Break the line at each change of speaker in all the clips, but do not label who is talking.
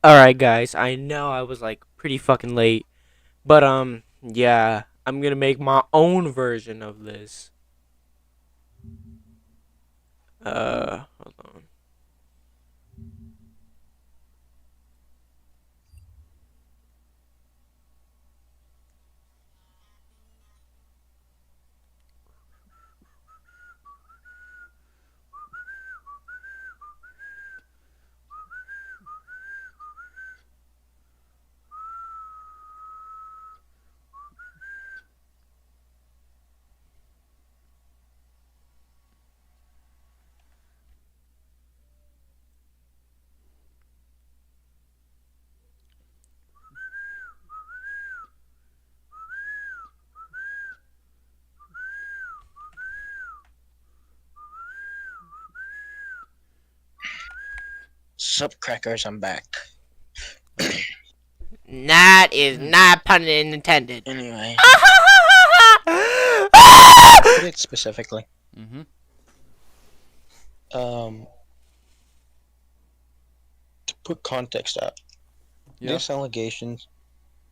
Alright, guys, I know I was like pretty fucking late, but yeah, I'm gonna make my own version of this. Hold on.
Sup crackers, I'm back.
Oh.
That is not pun intended.
Anyway, to put it specifically,
Mm-hmm.
um, to put context out,
Yeah.
this allegation,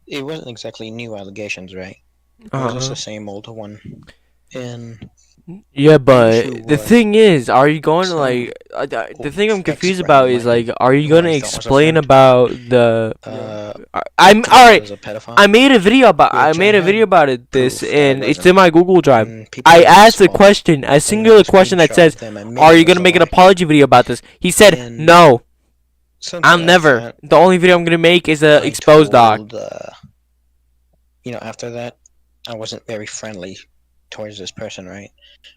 it wasn't exactly new allegations, right? It was just
Uh-huh.
the same old one. And
Yeah,
the issue
but the
was
thing is, are you going to
some
like? The thing I'm confused
ex-friend of
about is
mine,
like, are you
who
gonna
I thought was a
explain
friend,
about the?
Yeah.
I'm all
claimed I
right.
was a pedophile,
I made a video about
which I had
this,
proof that I
and it's
wasn't.
in my Google Drive.
And people
I
made a
asked a
response,
question, a
and I have
singular
a
question that
screenshot
says,
of them
"Are
admitting
you
it was
gonna
a
make an
lie.
apology video about this?" He said,
And
"No, I'll
something like
never.
that,
The only video I'm gonna make is a
I
exposed doc."
told, after that, I wasn't very friendly towards this person, right?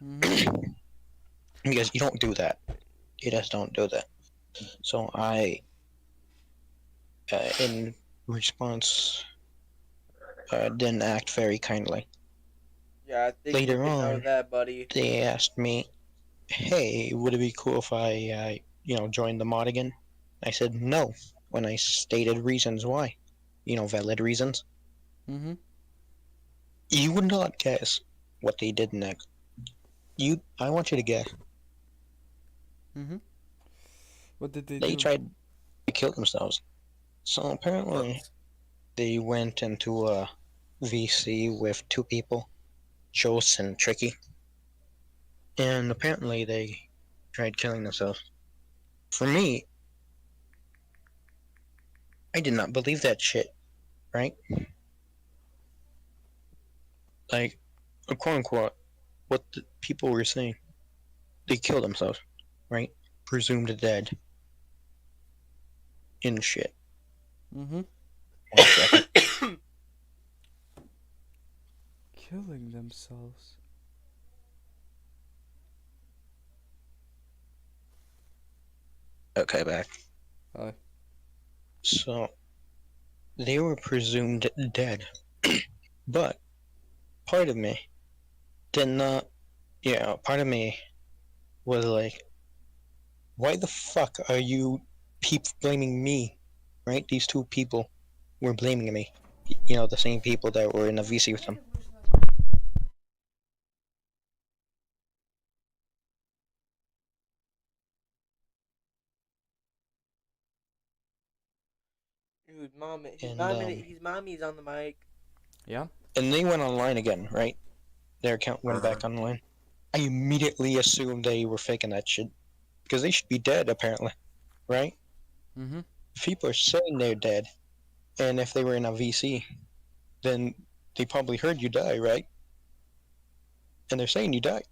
Mm-hmm.
Because you don't do that. You just don't do that. So I, in response, didn't act very kindly.
Yeah, I think we
Later
can know
on,
that, buddy.
they asked me, "Hey, would it be cool if I, joined the mod again?" I said no when I stated reasons why. Valid reasons.
Mm-hmm.
You would not guess what they did next. I want you to guess.
Mm-hmm. What did they
They
do?
tried to kill themselves. So apparently,
What?
they went into a VC with two people, Jose and Tricky, and apparently they tried killing themselves. For me, I did not believe that shit, right? Like, quote unquote, what the people were saying. They killed themselves, right? Presumed dead in shit.
Mm-hmm.
1 second.
Killing themselves.
Okay, back.
Oh.
So, they were presumed dead. But, part of me did not, part of me was like, why the fuck are you blaming me? Right? These two people were blaming me. The same people that were in the VC with them.
Dude, mom,
And
his mommy's on the mic.
Yeah.
and they went online again, right? Their account went
Uh-huh.
back online. I immediately assumed they were faking that shit because they should be dead apparently, right?
Mm-hmm.
If people are saying they're dead, and if they were in a VC, then they probably heard you die, right? And they're saying you died.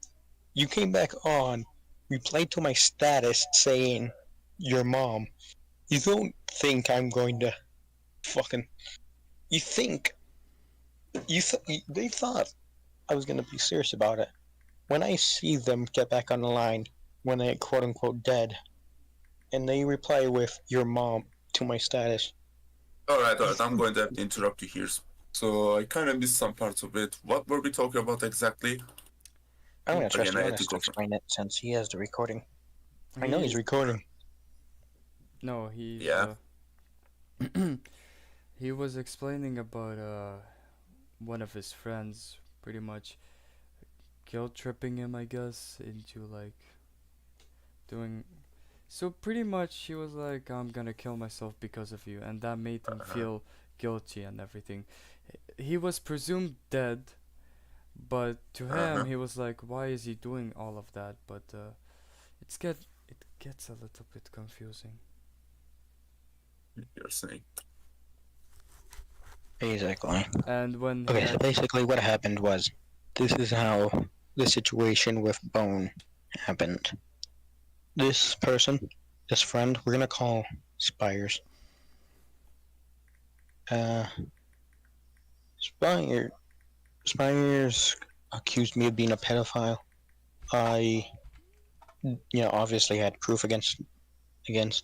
You came back on, replied to my status saying your mom. You don't think I'm going to fucking? You think they thought I was gonna be serious about it. When I see them get back on the line, when they quote unquote dead, and they reply with your mom to my status,
All
you
right. I'm
think
going to have to interrupt you here. So I kind of missed some parts of it. What were we talking about exactly?
I'm gonna trust
Again, I had to
Younes to
confirm.
explain it since he has the recording. I know he's
He.
recording.
No, he's.
Yeah.
He was explaining about one of his friends, pretty much guilt tripping him, I guess, into like doing So pretty much he was like, I'm gonna kill myself because of you, and that made him
Uh-huh.
feel guilty and everything. He was presumed dead, but to him
Uh-huh.
he was like, why is he doing all of that? But it gets a little bit confusing.
You're saying.
Basically.
And when he
Okay, so
had
basically what happened was, this is how the situation with Bone happened. This person, this friend, we're gonna call Spires. Uh, Spire, Spires accused me of being a pedophile. I, obviously had proof against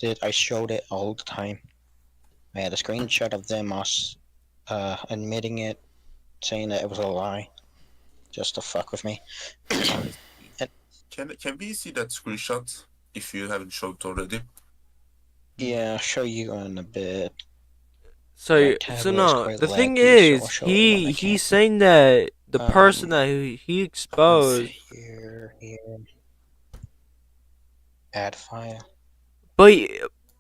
it. I showed it all the time. I had a screenshot of them us admitting it, saying that it was a lie, just to fuck with me.
I see.
And
Can we see that screenshot if you haven't showed it already?
yeah, I'll show you in a bit. My
So
tablet is
no,
quite
the thing
laggy, so I'll
is,
show it when I can.
he's saying that the person
Um,
that he
Let's
exposed,
see.
here, add file.
but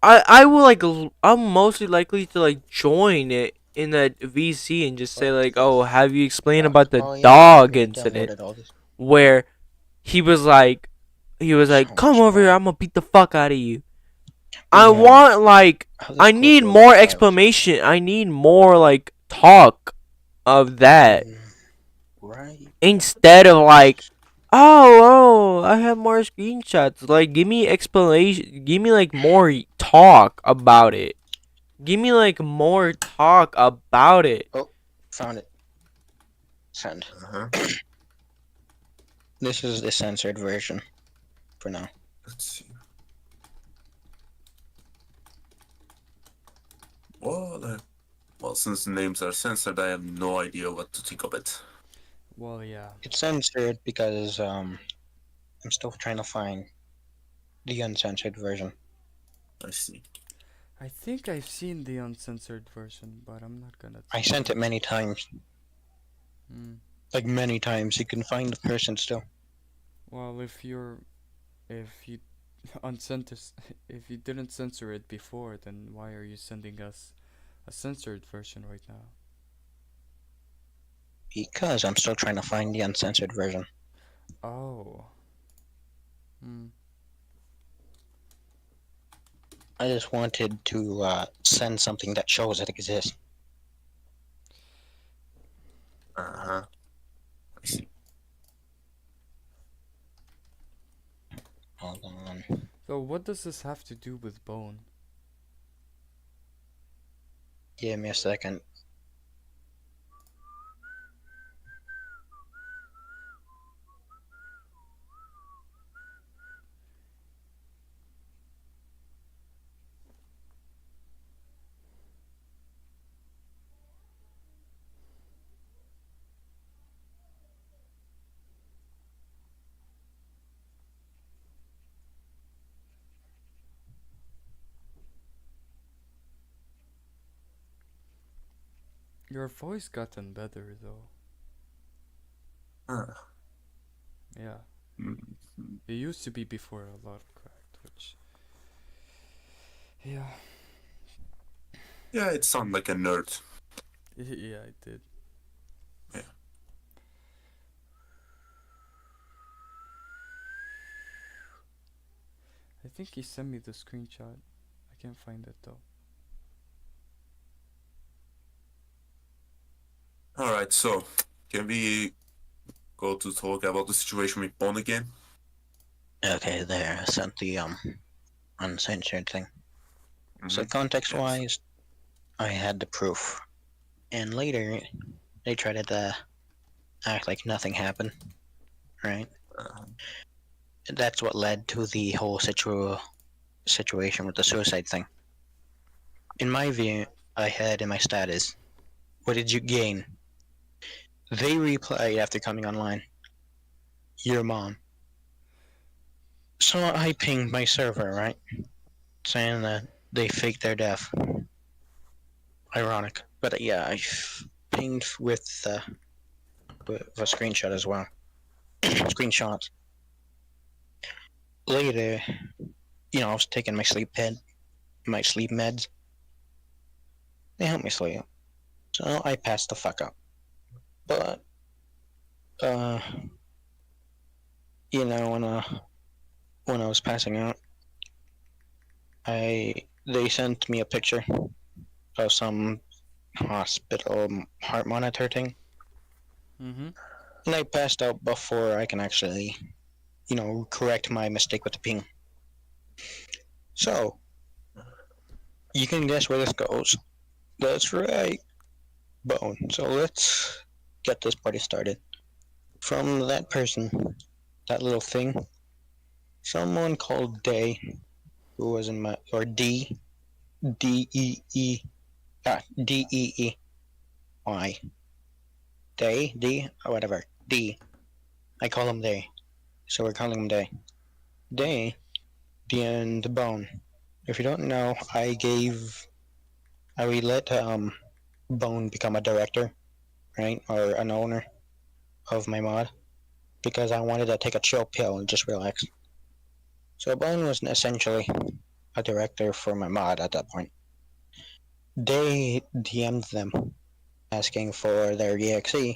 I will like I'm mostly likely to like join it in that VC and just say
What
like,
the
oh, have you explained
fuck?
about the
Oh yeah,
dog
I
incident
downloaded all this.
where he was like,
So
come
much
over here,
fun.
I'm gonna beat the fuck out of you.
But
I
yeah,
want like
how this
I
code
need
works
more
is I was
explanation. I need more like talk of that
mm, right.
instead of like, oh, I have more screenshots. Like, give me explanation. Give me like more talk about it. Give me like more talk about it.
Oh, found it. Send.
Uh-huh.
This is the censored version for now.
Let's see. Well, since the names are censored, I have no idea what to think of it.
well, yeah.
It's censored because I'm still trying to find the uncensored version.
I see.
I think I've seen the uncensored version, but I'm not gonna
I
tell
sent
you.
it many times,
Mm.
like many times. You can find the person still.
Well, if you uncensor if you didn't censor it before, then why are you sending us a censored version right now?
Because I'm still trying to find the uncensored version.
Oh. Hmm.
I just wanted to send something that shows it exists.
Uh-huh. I see.
Hold on.
So what does this have to do with Bone?
Give me a second.
Your voice gotten better though.
Ah.
Yeah.
Mhm.
It used to be before a lot cracked, which yeah.
Yeah, it sounds like a nerd.
Yeah, I did.
Yeah.
I think he sent me the screenshot. I can't find it though.
Alright, so can we go to talk about the situation with Bond again?
Okay, there. I sent the uncensored thing. So
Mm-hmm.
context-wise, I had the proof, and later they tried to act like nothing happened, right?
Uh,
That's what led to the whole situation with the suicide thing. In my view, I had in my status, "What did you gain?" They replied after coming online, "Your mom." So I pinged my server, right, saying that they faked their death. Ironic, but yeah, I pinged with a screenshot as well. Screenshots. Later, I was taking my sleep meds. They helped me sleep, so I passed the fuck out. But uh, when I was passing out, they sent me a picture of some hospital heart monitor thing,
Mm-hmm.
and I passed out before I can actually, correct my mistake with the ping. So you can guess where this goes. That's right, Bone. So let's get this party started. From that person, that little thing, someone called Day, who was in my or Dee, Day, D, or whatever, D. I call him Day, so we're calling him Day. Day, the Bone. If you don't know, I let Bone become a director, right, or an owner of my mod because I wanted to take a chill pill and just relax. So Bone was essentially a director for my mod at that point. They DM'd them asking for their EXE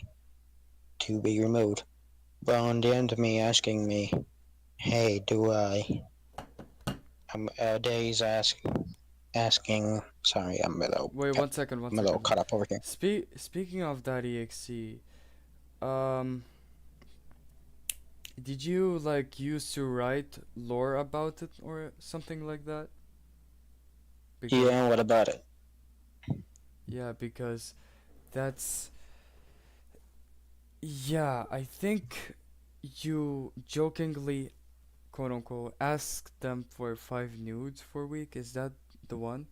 to be removed. Bone DM'd me asking me, "Hey, do I?" Days asking. Sorry,
Wait, one second, one
I'm a little
second.
caught up over here.
Speaking of that exe, um, did you like used to write lore about it or something like that? Because
Yeah, what about it?
yeah, because that's yeah, I think you jokingly quote unquote asked them for 5 nudes for a week. Is that the one?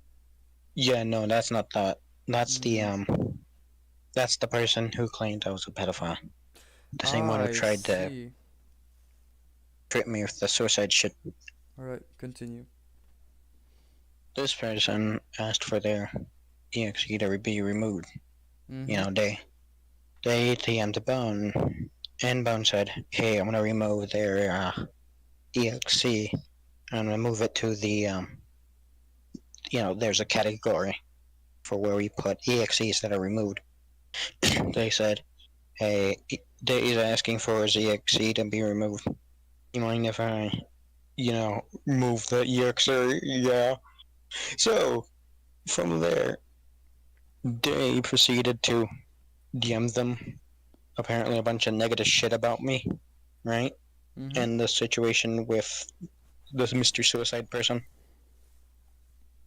Yeah, no, that's not that. That's the
Mm.
that's the person who claimed I was a pedophile. The same one
Ah,
who
I
tried to
see.
trip me with the suicide shit.
All right, continue.
This person asked for their EXE to be removed.
Mm-hmm.
They TM'd Bone, and Bone said, "Hey, I'm gonna remove their EXE and remove it to the there's a category for where we put EXEs that are removed." They said, "Hey, he's asking for his EXE to be removed. You mind if I, move the EXE?" Yeah. So from there, they proceeded to DM them apparently a bunch of negative shit about me, right?
Mm-hmm.
And the situation with this Mr. Suicide person.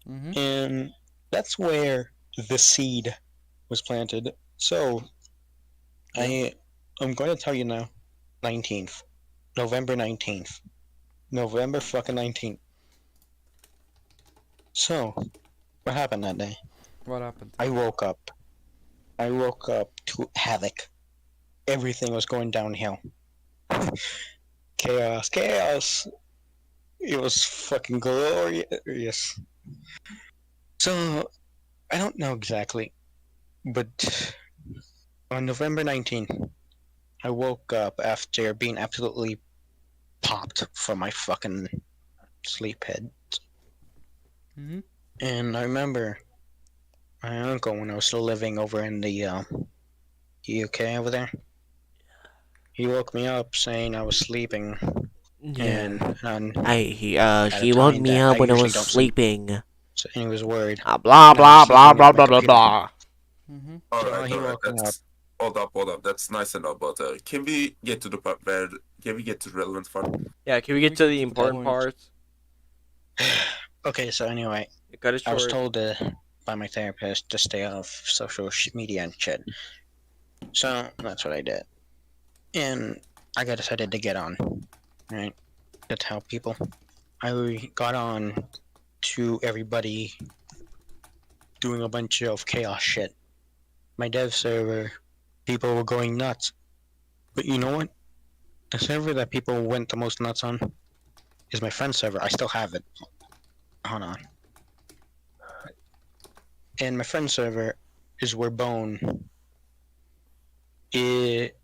Mm-hmm.
And that's where the seed was planted. So
Yeah.
I'm going to tell you now, 19th, November 19th, November fucking 19th. So what happened that day?
What happened?
I woke up. I woke up to havoc. Everything was going downhill. Chaos, chaos. It was fucking glorious. So I don't know exactly, but on November 19th, I woke up after being absolutely popped from my fucking sleep head.
Mm-hmm.
And I remember my uncle, when I was still living over in the UK over there, he woke me up saying I was sleeping
Yeah.
and on at a
He woke
time
me
that I
up when I
usually
was
don't sleep.
sleeping.
So, and he was worried
Blah
that I
blah
was
blah
sleeping
blah
with my
blah blah
computer.
blah.
Mm-hmm.
So he
All right.
woke me up.
That's hold up. That's nice enough. But can we get to the part where can we get to the relevant part?
Yeah, can we
Can
get
we
to
get
the
to the
important
point?
parts?
Okay, so anyway,
Cut it
I was
short.
told by my therapist to stay off social media and shit. So that's what I did. And I got decided to get on, right? To tell people. I got on to everybody doing a bunch of chaos shit. My dev server, people were going nuts. But you know what? The server that people went the most nuts on is my friend's server. I still have it. Hold on. And my friend's server is where Bone. It.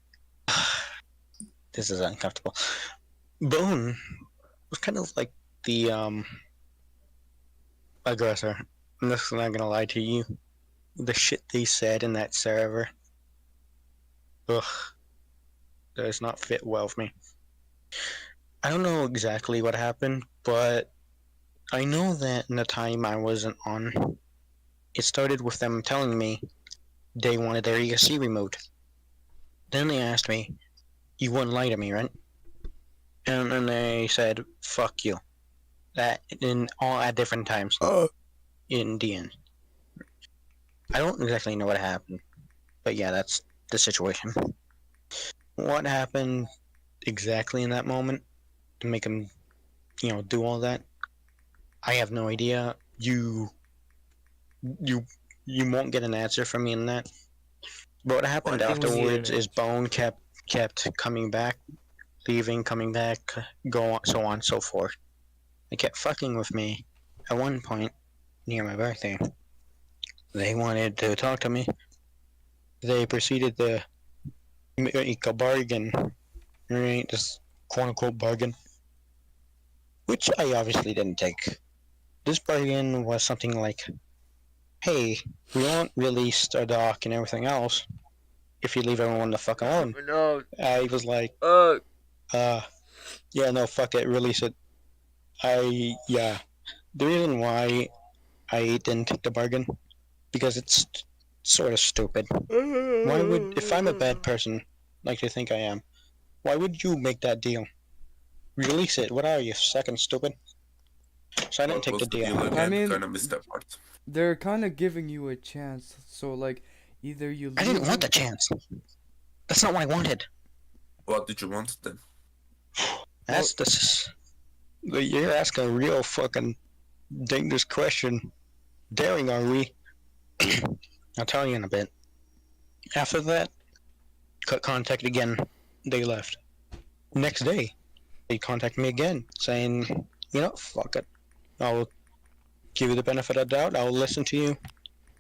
This is uncomfortable. Bone was kind of like the aggressor. I'm just not gonna lie to you. The shit they said in that server, ugh, does not fit well with me. I don't know exactly what happened, but I know that in the time I wasn't on, it started with them telling me they wanted their ESC removed. Then they asked me, "You wouldn't lie to me, right?" And then they said, "Fuck you." That in all at different times in the end. I don't exactly know what happened, but yeah, that's the situation. What happened exactly in that moment to make him, do all that? I have no idea. You, you won't get an answer from me in that. But what
I
happened
think we need an
afterwards is
answer.
Bone kept coming back, leaving, coming back, so on, so forth. They kept fucking with me. At one point, near my birthday, they wanted to talk to me. They proceeded to make a bargain, right? This quote unquote bargain, which I obviously didn't take. This bargain was something like, hey, we won't release our doc and everything else if you leave everyone the fuck alone.
No.
I was like,
Uh.
uh, yeah, no, fuck it, release it. Yeah. The reason why I didn't take the bargain, because it's sort of stupid. Why would, if I'm a bad person, like you think I am, why would you make that deal? Release it. What are you, second stupid? So I didn't
What
take the
was the
deal.
deal
I
again?
mean,
Kind of missed that part.
they're kind of giving you a chance. So like, either you
I
leave
didn't want the
them.
chance. That's not what I wanted.
What did you want then?
That's this. You're asking a real fucking dangerous question. Daring, are we? I'll tell you in a bit. After that, cut contact again. They left. Next day, they contact me again, saying, fuck it. I'll give you the benefit of the doubt. I'll listen to you.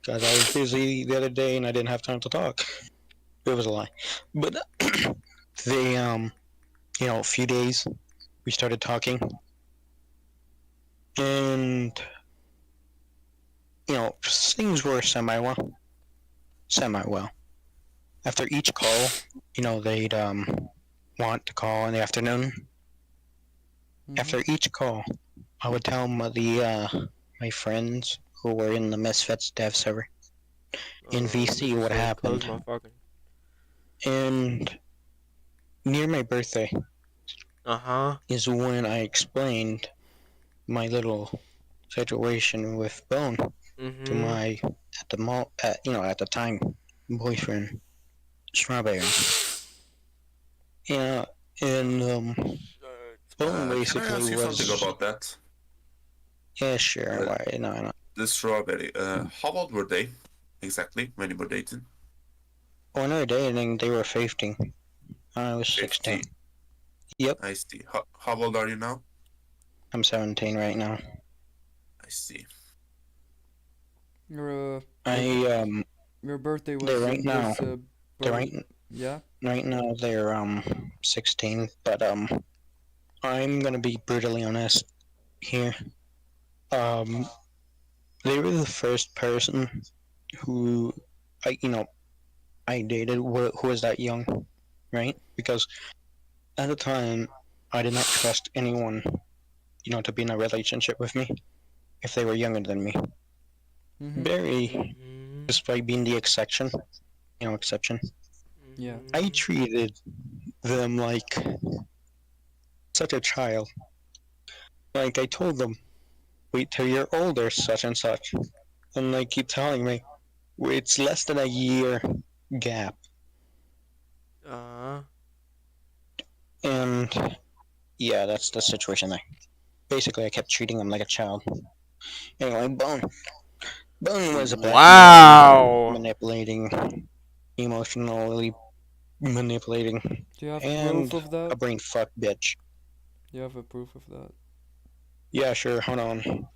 Because I was busy the other day and I didn't have time to talk. It was a lie. But they, a few days, we started talking. And, things were semi-well. Semi-well. After each call, they'd, want to call in the afternoon.
Mhm.
After each call, I would tell my friends who were in the Misfits dev server in
Let me
VC
just
what
close my
happened.
fucking.
And near my birthday
Uh-huh.
is when I explained my little situation with Bone to
Mm-hmm.
my at the time boyfriend Strawberry. Yeah, and Bone
Can I
basically
ask you something
was,
about that?
yeah, sure,
Uh,
why, no.
the strawberry. How old were they exactly when you were dating?
When we were dating, they were 15. I was 16.
50.
Yep,
I see. How old are you now?
I'm 17 right now.
I see.
Your
I
your birthday
they're
was
right now. They're
birth. Yeah.
right now. They're 16, but I'm gonna be brutally honest here. Um, they were the first person who I I dated who was that young, right? Because at the time I did not trust anyone, to be in a relationship with me if they were younger than me.
Mhm.
Barry,
Mm-hmm.
despite being the exception,
Yeah.
I treated them like such a child. Like I told them, wait till you're older, such and such, and they keep telling me it's less than a year gap,
Uh-huh.
and yeah, that's the situation there. Basically, I kept treating them like a child. Anyway, Bone was a
Wow.
manipulating, emotionally manipulating,
Do you have proof
and
of that?
a brain fuck bitch.
Do you have a proof of that?
Yeah, sure. Hold on.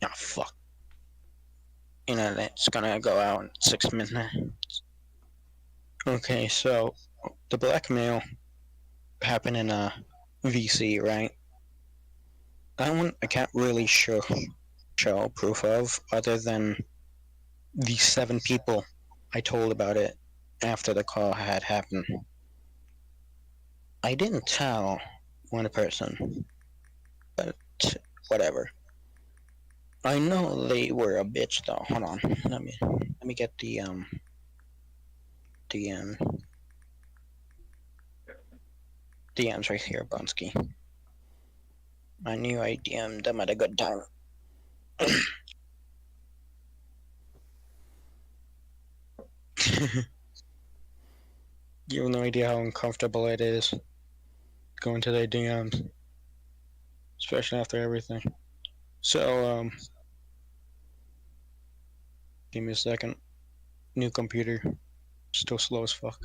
Ah, fuck. Internet's gonna go out in 6 minutes. Okay, so the blackmail happened in a VC, right? That one I can't really show. show proof of other than the 7 people I told about it after the call had happened. I didn't tell one person, but whatever. I know they were a bitch though. Hold on, let me get the DM DMs right here, Bunsky. I knew I DM'd them at a good time. You have no idea how uncomfortable it is going to their DMs, especially after everything. So, give me a second. New computer, still slow as fuck.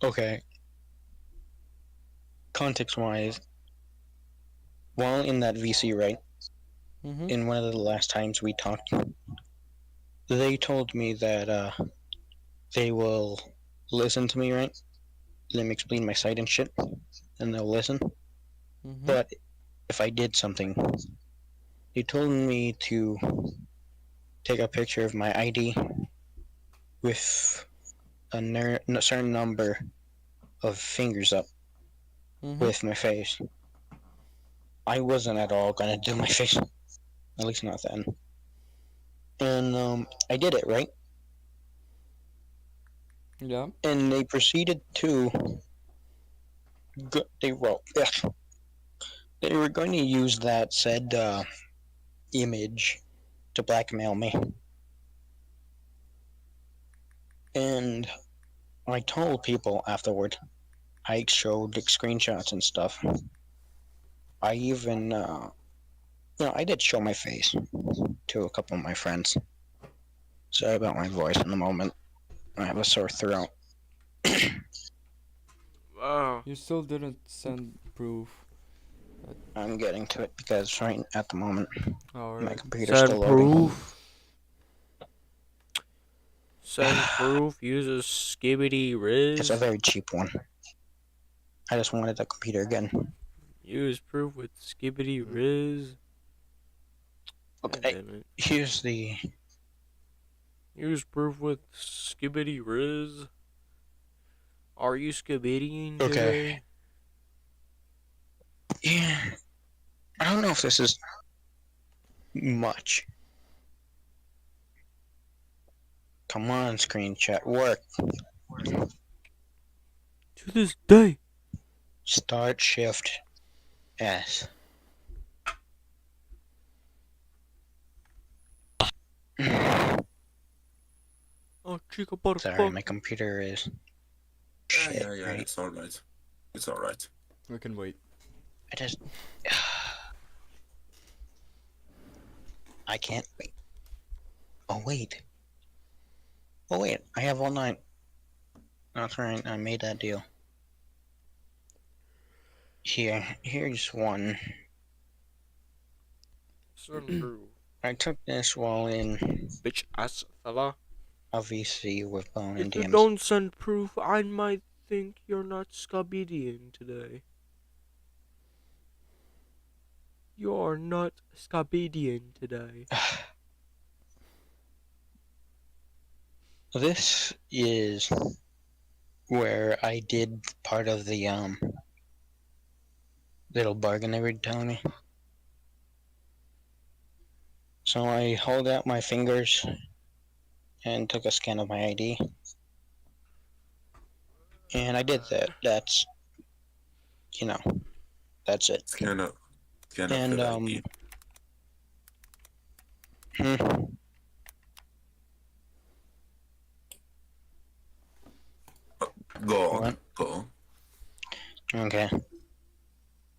Okay. Context-wise, while in that VC, right?
Mm-hmm.
In one of the last times we talked, they told me that they will listen to me, right? Let me explain my site and shit, and they'll listen.
Mm-hmm.
But if I did something, they told me to take a picture of my ID with a certain number of fingers up
Mm-hmm.
with my face. I wasn't at all gonna do my face, at least not then. And I did it, right?
Yeah.
And they proceeded to they wrote they were going to use that said image to blackmail me. And I told people afterward. I showed screenshots and stuff. I even I did show my face to a couple of my friends. Sorry about my voice in the moment. I have a sore throat.
Wow.
You still didn't send proof.
I'm getting to it because right at the moment my
Alright.
computer's
Send
still loading.
proof. Send proof. Use a skibbity
It's a
riz.
very cheap one. I just wanted the computer again.
Use proof with skibbity riz. God
Okay,
damn it.
here's the
Use proof with skibbity riz. Are you skibbitying today?
Yeah, I don't know if this is much. Come on, screen chat, work.
To this day.
Start shift S.
Oh, chica
Sorry, my
motherfucker.
computer is
Yeah,
shit,
yeah, yeah.
right?
It's all right. It's all right.
We can wait.
I just I can't wait. Oh wait. Oh wait, I have all night. That's right, I made that deal. Here's one.
Send proof.
I took this while in
Bitch ass fella.
a VC with Bone and
If you
DMs.
don't send proof, I might think you're not scabidian today. You're not scabidian today.
This is where I did part of the little bargain they were telling me. So I hold out my fingers and took a scan of my ID. And I did that. That's that's it.
It's kind of
And
good idea.
hmm,
Go on.
What?
Go on.
okay.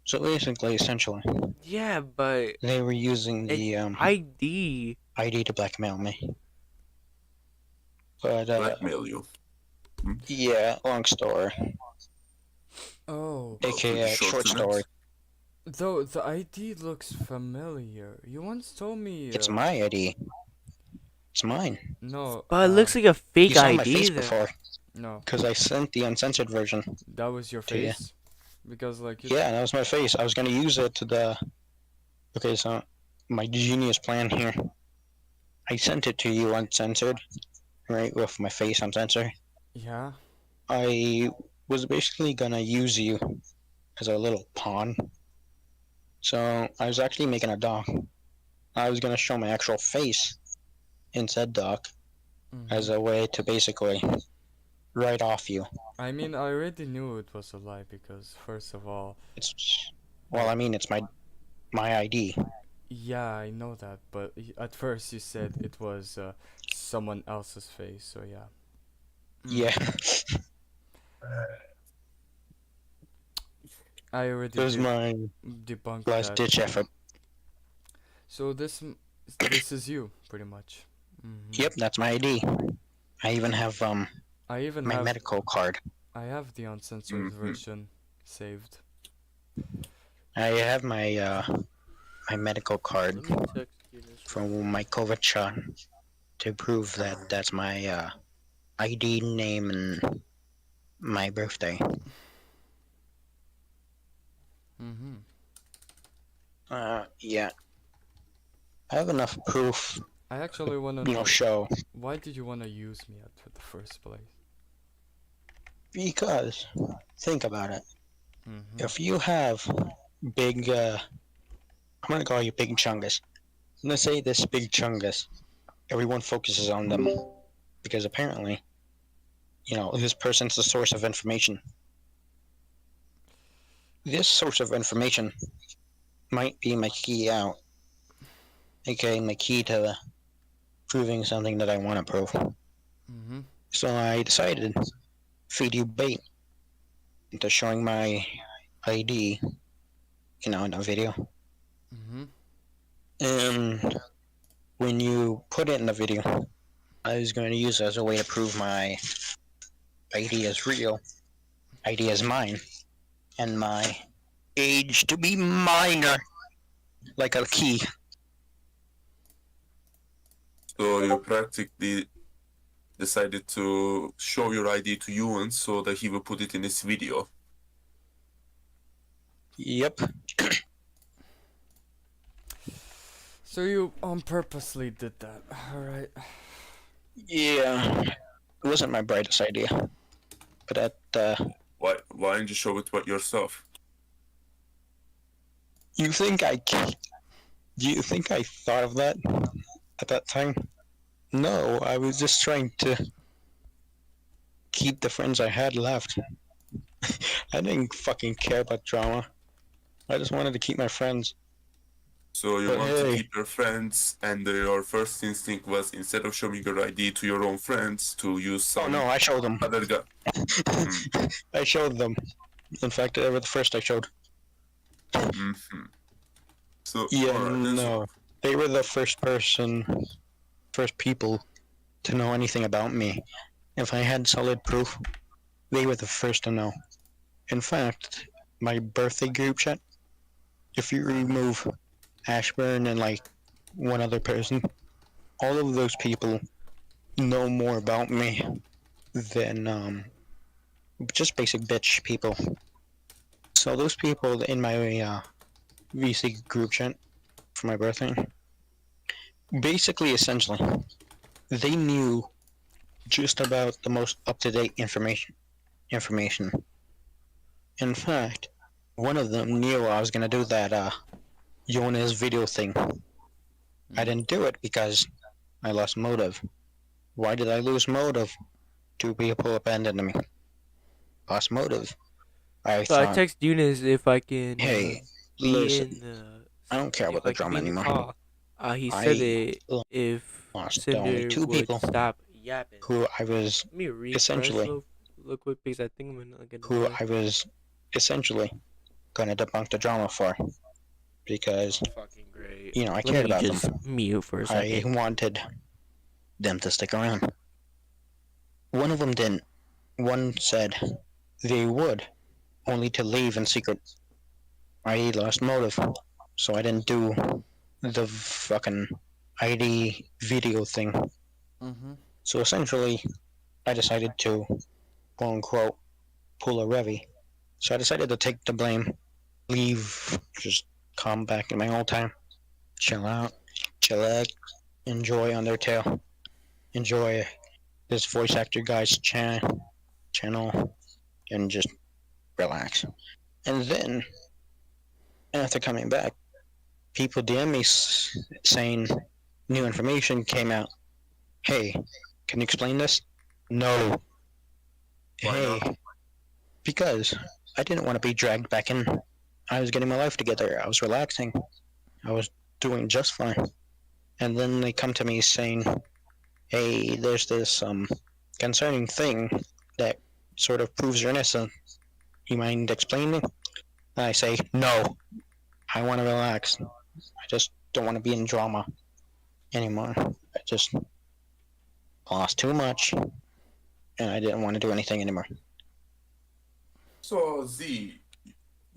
So basically, essentially,
Yeah, but
they were using the
ID.
ID to blackmail me. But
Blackmail you.
yeah, long story,
Oh.
aka
Pretty
short
to
story.
it.
Though the ID looks familiar. You once told me.
It's my ID. It's mine.
No.
But it looks like a
You
fake
saw my
ID
face
then.
before
No.
because I sent the uncensored version.
That was your
To ya.
face. Because like you.
Yeah, that was my face. I was gonna use it to the. Okay, so my genius plan here. I sent it to you uncensored, right, with my face uncensored.
Yeah.
I was basically gonna use you as a little pawn. So I was actually making a doc. I was gonna show my actual face in said doc as
Mhm.
a way to basically write off you.
I mean, I already knew it was a lie because first of all,
It's well,
like,
I mean, it's my ID.
yeah, I know that, but at first you said it was someone else's face, so yeah.
Yeah,
I
it
already
was
did
my
debunk
last
that.
ditch effort.
So this is you pretty much. Mhm.
Yep, that's my ID. I even have
I even
my
have
medical card.
I have the uncensored
Mm-hmm.
version saved.
I have my medical card
Let me text Younes real
from
quick.
my COVID shot to prove that that's my ID, name, and my birthday.
Mhm.
Yeah, I have enough proof.
I actually want to know
Show
why did you want to use me at the first place?
because think about it.
Mhm.
If you have big, I'm gonna call you Big Chungus. Let's say this Big Chungus, everyone focuses on them because apparently, this person's the source of information. This source of information might be my key out, aka my key to proving something that I want to prove.
Mhm.
So I decided to feed you bait into showing my ID, in a video.
Mhm.
And when you put it in the video, I was going to use it as a way to prove my ID is real, ID is mine, and my age to be minor, like a key.
So you practically decided to show your ID to Ewan so that he will put it in his video.
Yep.
So you purposely did that, all right?
Yeah. It wasn't my brightest idea, but
Why didn't you show it by yourself?
you think I? Do you think I thought of that at that time? No, I was just trying to keep the friends I had left. I didn't fucking care about drama. I just wanted to keep my friends.
So you
But
want to
hey,
keep your friends, and your first instinct was instead of showing your ID to your own friends, to use
oh no,
some
I showed them.
other guy. Mm,
I showed them. In fact, they were the first I showed.
mm-hmm. So,
Yeah,
alright, then so
no. They were the first people to know anything about me. If I had solid proof, they were the first to know. In fact, my birthday group chat, if you remove Ashburn and like one other person, all of those people know more about me than just basic bitch people. So those people in my VC group chat for my birthday, basically, essentially, they knew just about the most up-to-date information. In fact, one of them knew I was gonna do that Younes video thing. I didn't do it because I lost motive. Why did I lose motive? Two people abandoned me. Lost motive. I
So I
thought,
text Younes if I can
hey,
be
listen,
in the
I don't care
if
about the
I can be
drama
in the
anymore.
call. He said
I
that if
lost only
Cinder
two
would
people
stop yapping.
who I was
Let me refresh
essentially,
real quick because I think I'm gonna get
who
annoyed.
I was essentially gonna debunk the drama for because
Fucking great.
I
Let
cared
me
about them.
just mute for a
I
second.
wanted them to stick around. One of them didn't. One said they would, only to leave in secret. I lost motive, so I didn't do the fucking ID video thing.
Mhm.
So essentially, I decided to, quote unquote, pull a Revy. So I decided to take the blame, leave, just come back in my old time, chill out, chillax, enjoy Undertale, enjoy this voice actor guy's channel, and just relax. And then, after coming back, people DM me saying new information came out. Hey, can you explain this? No.
Why
Hey,
not?
because I didn't want to be dragged back in. I was getting my life together. I was relaxing. I was doing just fine. And then they come to me saying, "Hey, there's this concerning thing that sort of proves your innocence. You mind explaining?" And I say, "No, I want to relax. I just don't want to be in drama anymore. I just lost too much, and I didn't want to do anything anymore."
So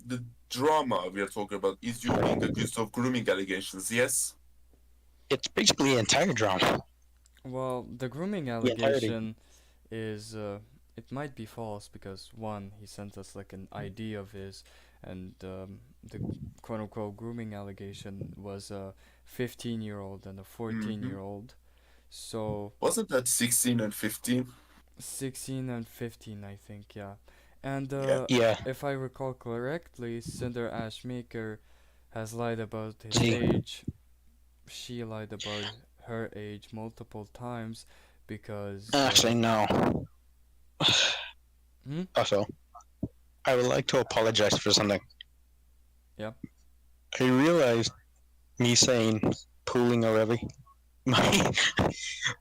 the drama we are talking about is you being accused of grooming allegations, yes?
It's basically the entire drama,
Well, the grooming
the entirety.
allegation is it might be false because one, he sent us like an ID of his, and the quote unquote grooming allegation was a 15-year-old and a 14-year-old. So
Wasn't that 16 and 15?
16 and 15, I think, yeah. And
Yeah.
Yeah,
if I recall correctly, Cinder Ashmaker has lied about his
see,
age. She lied about her age multiple times because
actually, no.
hmm?
Also, I would like to apologize for something.
Yeah.
I realized me saying pooling already might,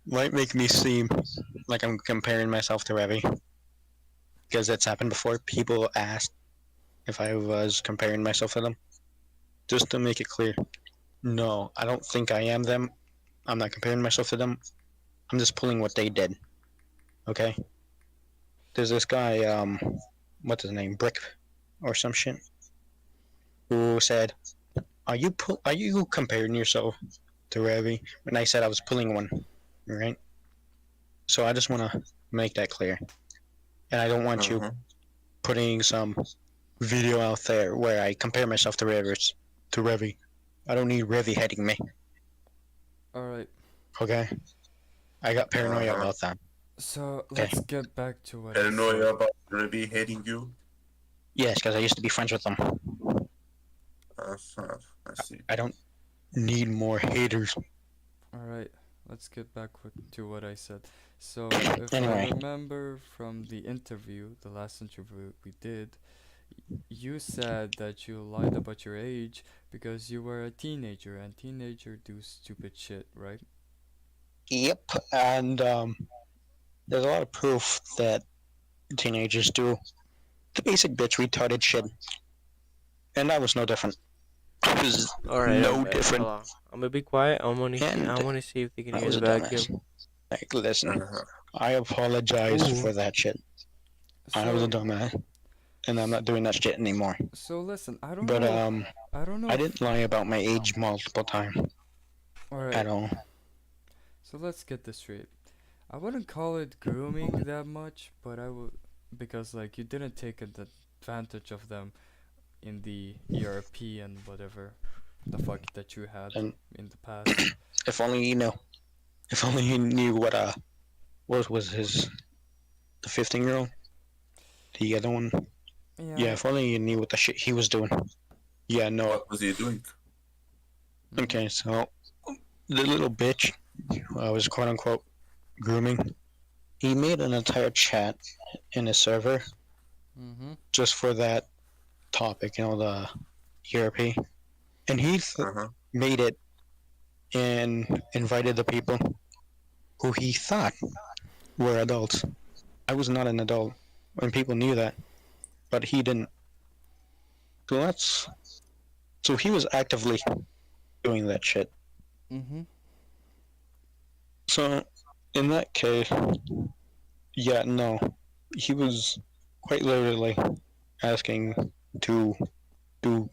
might make me seem like I'm comparing myself to Revi. Because it's happened before. People asked if I was comparing myself to them. Just to make it clear, no, I don't think I am them. I'm not comparing myself to them. I'm just pulling what they did. Okay? There's this guy, what's his name? Brick or some shit, who said, are you comparing yourself to Revi? And I said I was pulling one, right? So I just want to make that clear. And I don't want you
Uh-huh.
putting some video out there where I compare myself to Revi. I don't need Revi heading me,
All right.
okay? I got paranoia
Uh-huh.
about that.
So
Okay.
let's get back to what I
Paranoia
said.
about Ruby hating you?
Yes, because I used to be friends with them.
Uh-huh. I see.
I don't need more haters.
All right. Let's get back to what I said. So if I
Anyway,
remember from the interview, the last interview we did, you said that you lied about your age because you were a teenager and teenagers do stupid shit, right?
yep, and there's a lot of proof that teenagers do the basic bitch retarded shit, and that was no different. It was
All right,
no
hold
different,
on. I'm gonna be quiet. I
and
want to see if they can
I
hear
was
the
a dumbass.
vacuum.
Like, listen,
Uh-huh.
I apologize
Ooh.
for that shit. I was a
So
dumbass, and I'm not doing that shit anymore.
so listen, I don't
But
know. I don't know
I
if
didn't lie about my age multiple times
all right.
at all.
So let's get this straight. I wouldn't call it grooming that much, but I would because like you didn't take advantage of them in the ERP and whatever the fuck that you had
And
in the past.
if only you know, if only you knew what was his the 15-year-old, the other one. Yeah,
Yeah.
if only you knew what the shit he was doing. Yeah, no.
What was he doing?
Mhm.
Okay, so the little bitch I was quote unquote grooming. He made an entire chat in his server
Mhm.
just for that topic, the ERP, and he
Uh-huh.
made it and invited the people who he thought were adults. I was not an adult, and people knew that, but he didn't. So so he was actively doing that shit.
Mhm.
So in that case, yeah, no, he was quite literally asking to do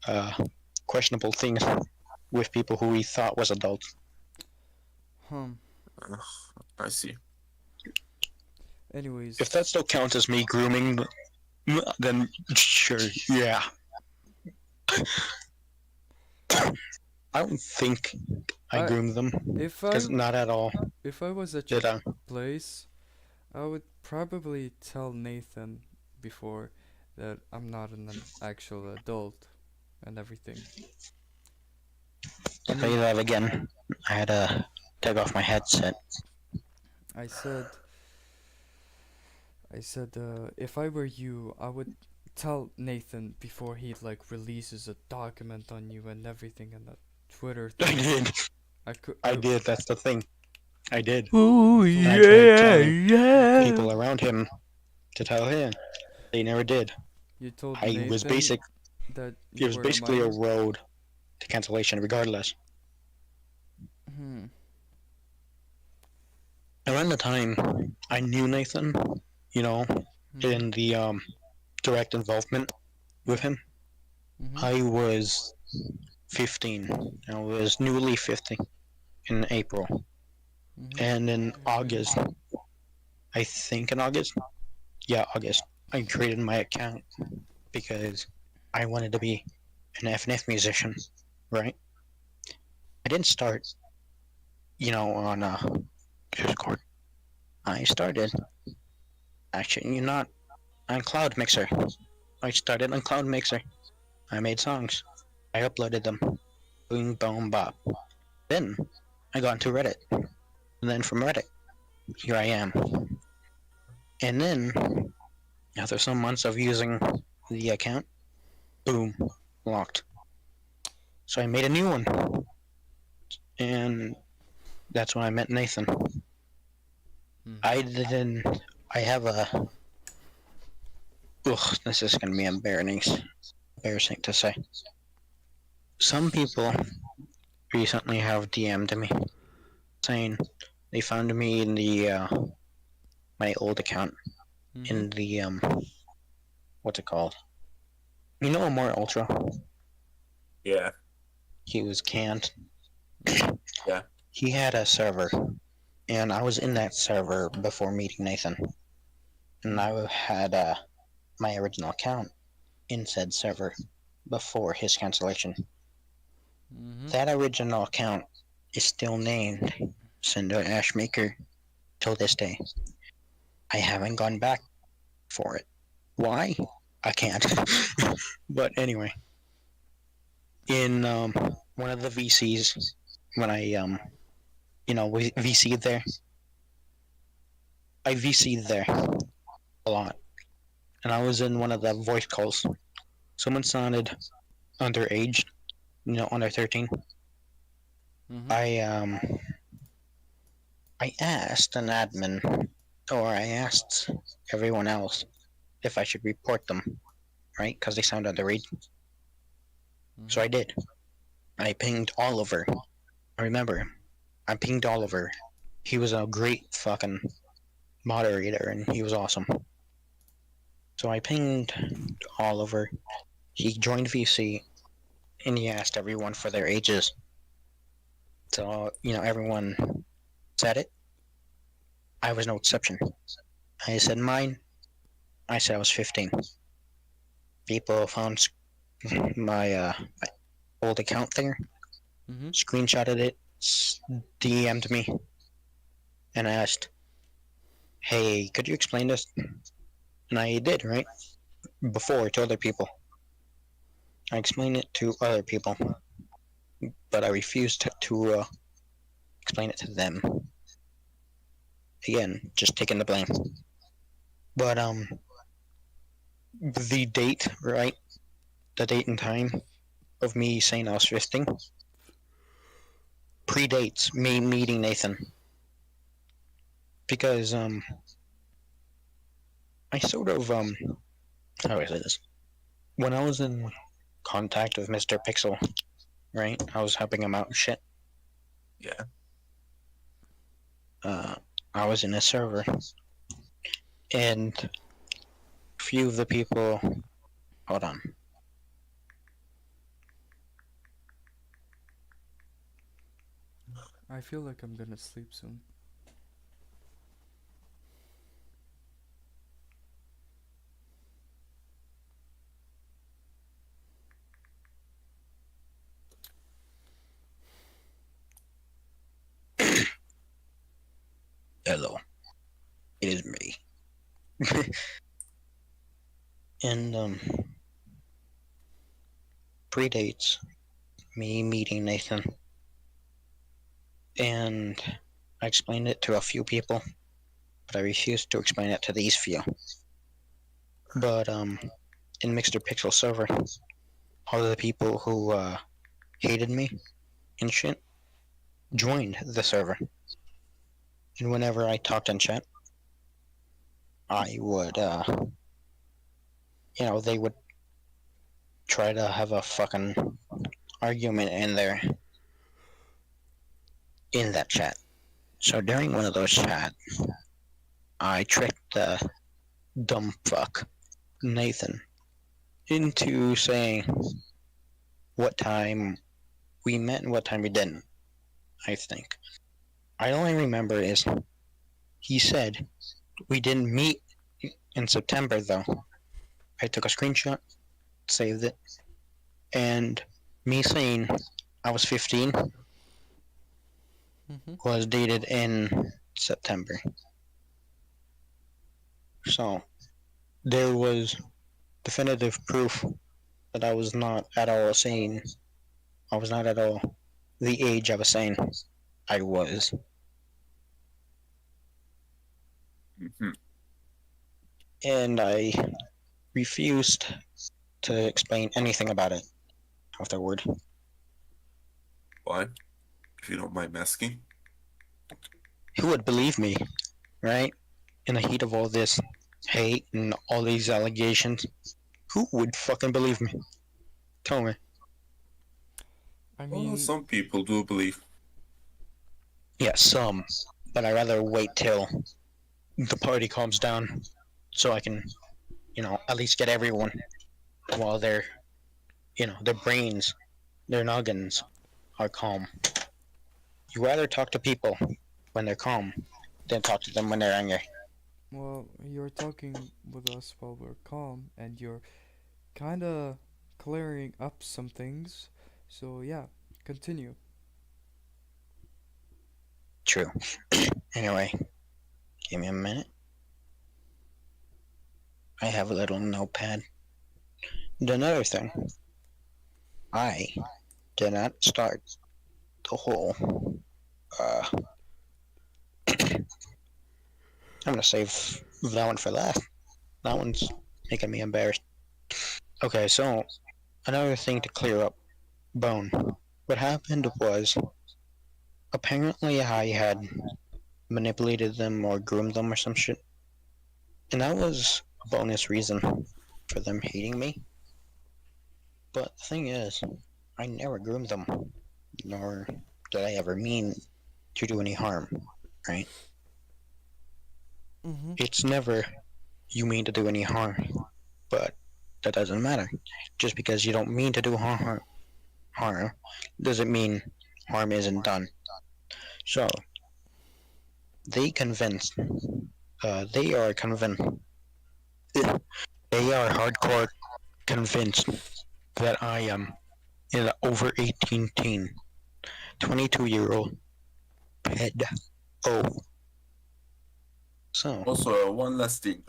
uh, questionable things with people who he thought was adults.
Hmm.
Uh, I see.
If that
Anyways,
still counts as me grooming, Then sure, yeah. I don't think I
I
groomed them,
if
because not at all
if I was at your
did I.
place, I would probably tell Nathan before that I'm not an actual adult and everything. I
To tell you
mean,
that again, I had to take off my headset.
I said if I were you, I would tell Nathan before he like releases a document on you and everything and a Twitter
I
thing.
did.
I could
I did. That's the thing. I did.
Ooh,
I told
And I
him
tried
yeah,
telling
yeah.
people around him to tell him. They never did.
you told
I was
Nathan
basic.
that
It
you
was
were a
basically a
minor.
road to cancellation, regardless.
Hmm.
Around the time I knew Nathan, you know,
Hmm.
in the direct involvement with him,
Hmm.
I was 15. I was newly 50 in April.
Hmm.
And in August, I think in August, yeah, August, I created my account because I wanted to be an FNF musician, right? I didn't start, on Discord. I started, actually, not on Cloud Mixer. I started on Cloud Mixer. I made songs. I uploaded them. Boom, boom, bop. Then I got into Reddit. And then from Reddit, here I am. And then, after some months of using the account, boom, locked. So I made a new one. And that's when I met Nathan.
Hmm.
I didn't. I have a. Ugh, this is gonna be embarrassing to say. Some people recently have DM'd me saying they found me in the my old account
Hmm.
in the what's it called? You know, Amore Ultra.
Yeah,
He was canned.
Hmm.
yeah.
He had a server, and I was in that server before meeting Nathan, and
Hmm.
I had my original account in said server before his cancellation.
Hmm.
That original account is still named Cinder Ashmaker till this day. I haven't gone back for it. Why? I can't. But anyway, in one of the VCs, when I VC'd there, I VC'd there a lot, and I was in one of the voice calls. Someone sounded underage, under 13.
Hmm.
I asked an admin, or I asked everyone else if I should report them, right? Because they sound underage. So
Hmm.
I did. I pinged Oliver. I remember. I pinged Oliver. He was a great fucking moderator, and he was awesome. So I pinged Oliver. He joined VC, and he asked everyone for their ages. So everyone said it. I was no exception. I said mine. I said I was 15. People found my old account there,
Hmm.
screenshotted it, DM'd me, and asked, "Hey, could you explain this?" And I did, right? Before to other people. I explained it to other people, but I refused to explain it to them. Again, just taking the blame. But the date, right? The date and time of me saying I was 15 predates me meeting Nathan, because I sort of how do I say this? When I was in contact with Mr. Pixel, right? I was helping him out and shit.
Yeah.
Uh, I was in a server, and few of the people. Hold on.
I feel like I'm gonna sleep soon.
Hello, it is me. And predates me meeting Nathan, and I explained it to a few people, but I refused to explain it to these few. But in Mixer Pixel server, all of the people who hated me and shit joined the server, and whenever I talked in chat, I would they would try to have a fucking argument in that chat. So during one of those chats, I tricked the dumb fuck Nathan into saying what time we met and what time we didn't. I think I only remember is he said we didn't meet in September though. I took a screenshot, saved it, and me saying I was 15
Mm-hmm.
was dated in September. So there was definitive proof that I was not at all saying I was not at all the age I was saying I was.
Hmm.
And I refused to explain anything about it afterward.
Why? If you don't mind asking.
Who would believe me, right? In the heat of all this hate and all these allegations, who would fucking believe me? Tell me.
I
Well,
mean,
some people do believe.
Yeah, some, but I'd rather wait till the party calms down so I can, at least get everyone while their brains, their noggins are calm. You rather talk to people when they're calm than talk to them when they're angry.
well, you're talking with us while we're calm, and you're kinda clearing up some things. So yeah, continue.
True. Anyway, give me a minute. I have a little notepad. And another thing, I did not start the whole. Uh, I'm gonna save that one for last. That one's making me embarrassed. Okay, so another thing to clear up. Bone. What happened was apparently I had manipulated them or groomed them or some shit, and that was a bonus reason for them hating me. But the thing is, I never groomed them, nor did I ever mean to do any harm, right?
Mm-hmm.
It's never you mean to do any harm, but that doesn't matter. Just because you don't mean to do harm doesn't mean harm isn't done. So they convinced, they are convinced, they are hardcore convinced that I am an over 18 teen, 22-year-old pedo. So
Also, one last thing.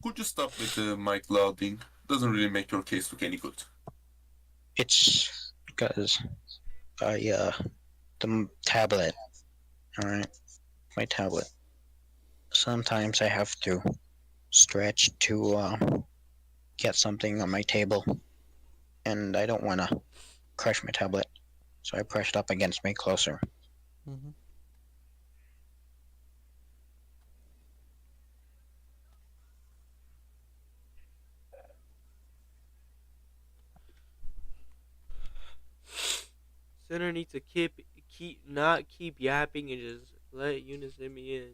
Could you stop with the mic louding? Doesn't really make your case look any good.
it's because the tablet, alright, my tablet. Sometimes I have to stretch to get something on my table, and I don't want to crush my tablet, so I pressed up against me closer.
Mm-hmm.
Cinder needs to keep yapping and just let Younes let me in.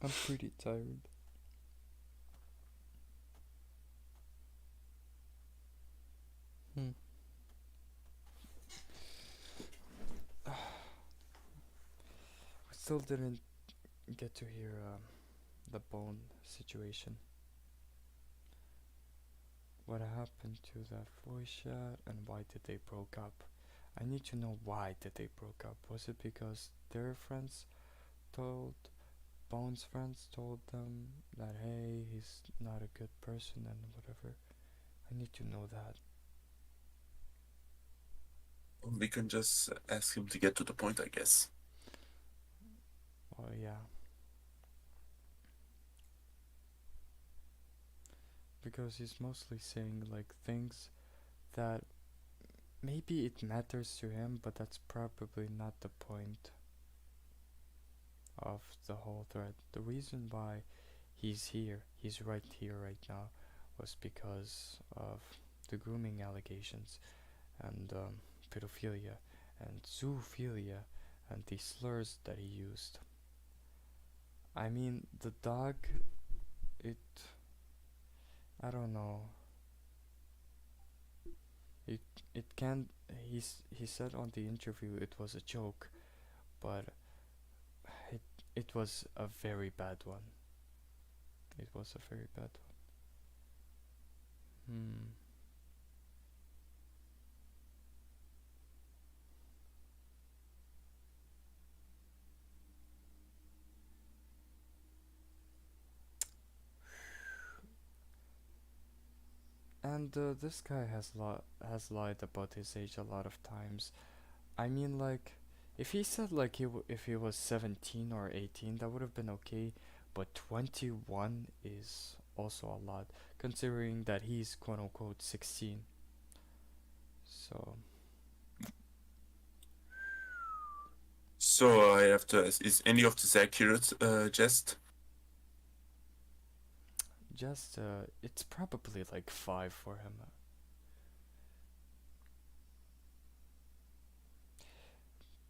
I'm pretty tired. Hmm. We still didn't get to hear the bone situation. What happened to that voice chat and why did they broke up? I need to know why did they broke up. Was it because their friends told Bones' friends told them that hey, he's not a good person and whatever? I need to know that.
We can just ask him to get to the point, I guess.
Oh yeah. Because he's mostly saying like things that maybe it matters to him, but that's probably not the point of the whole thread. The reason why he's right here right now, was because of the grooming allegations and pedophilia and zoophilia and the slurs that he used. I mean, the dog, it, I don't know. It it can he said on the interview it was a joke, but it it was a very bad one. It was a very bad one. Hmm. And this guy has lied about his age a lot of times. I mean, like, if he said like if he was 17 or 18, that would have been okay. But 21 is also a lot, considering that he's quote unquote 16. So
So I have to ask, is any of this accurate, Jest?
just it's probably like 5 for him.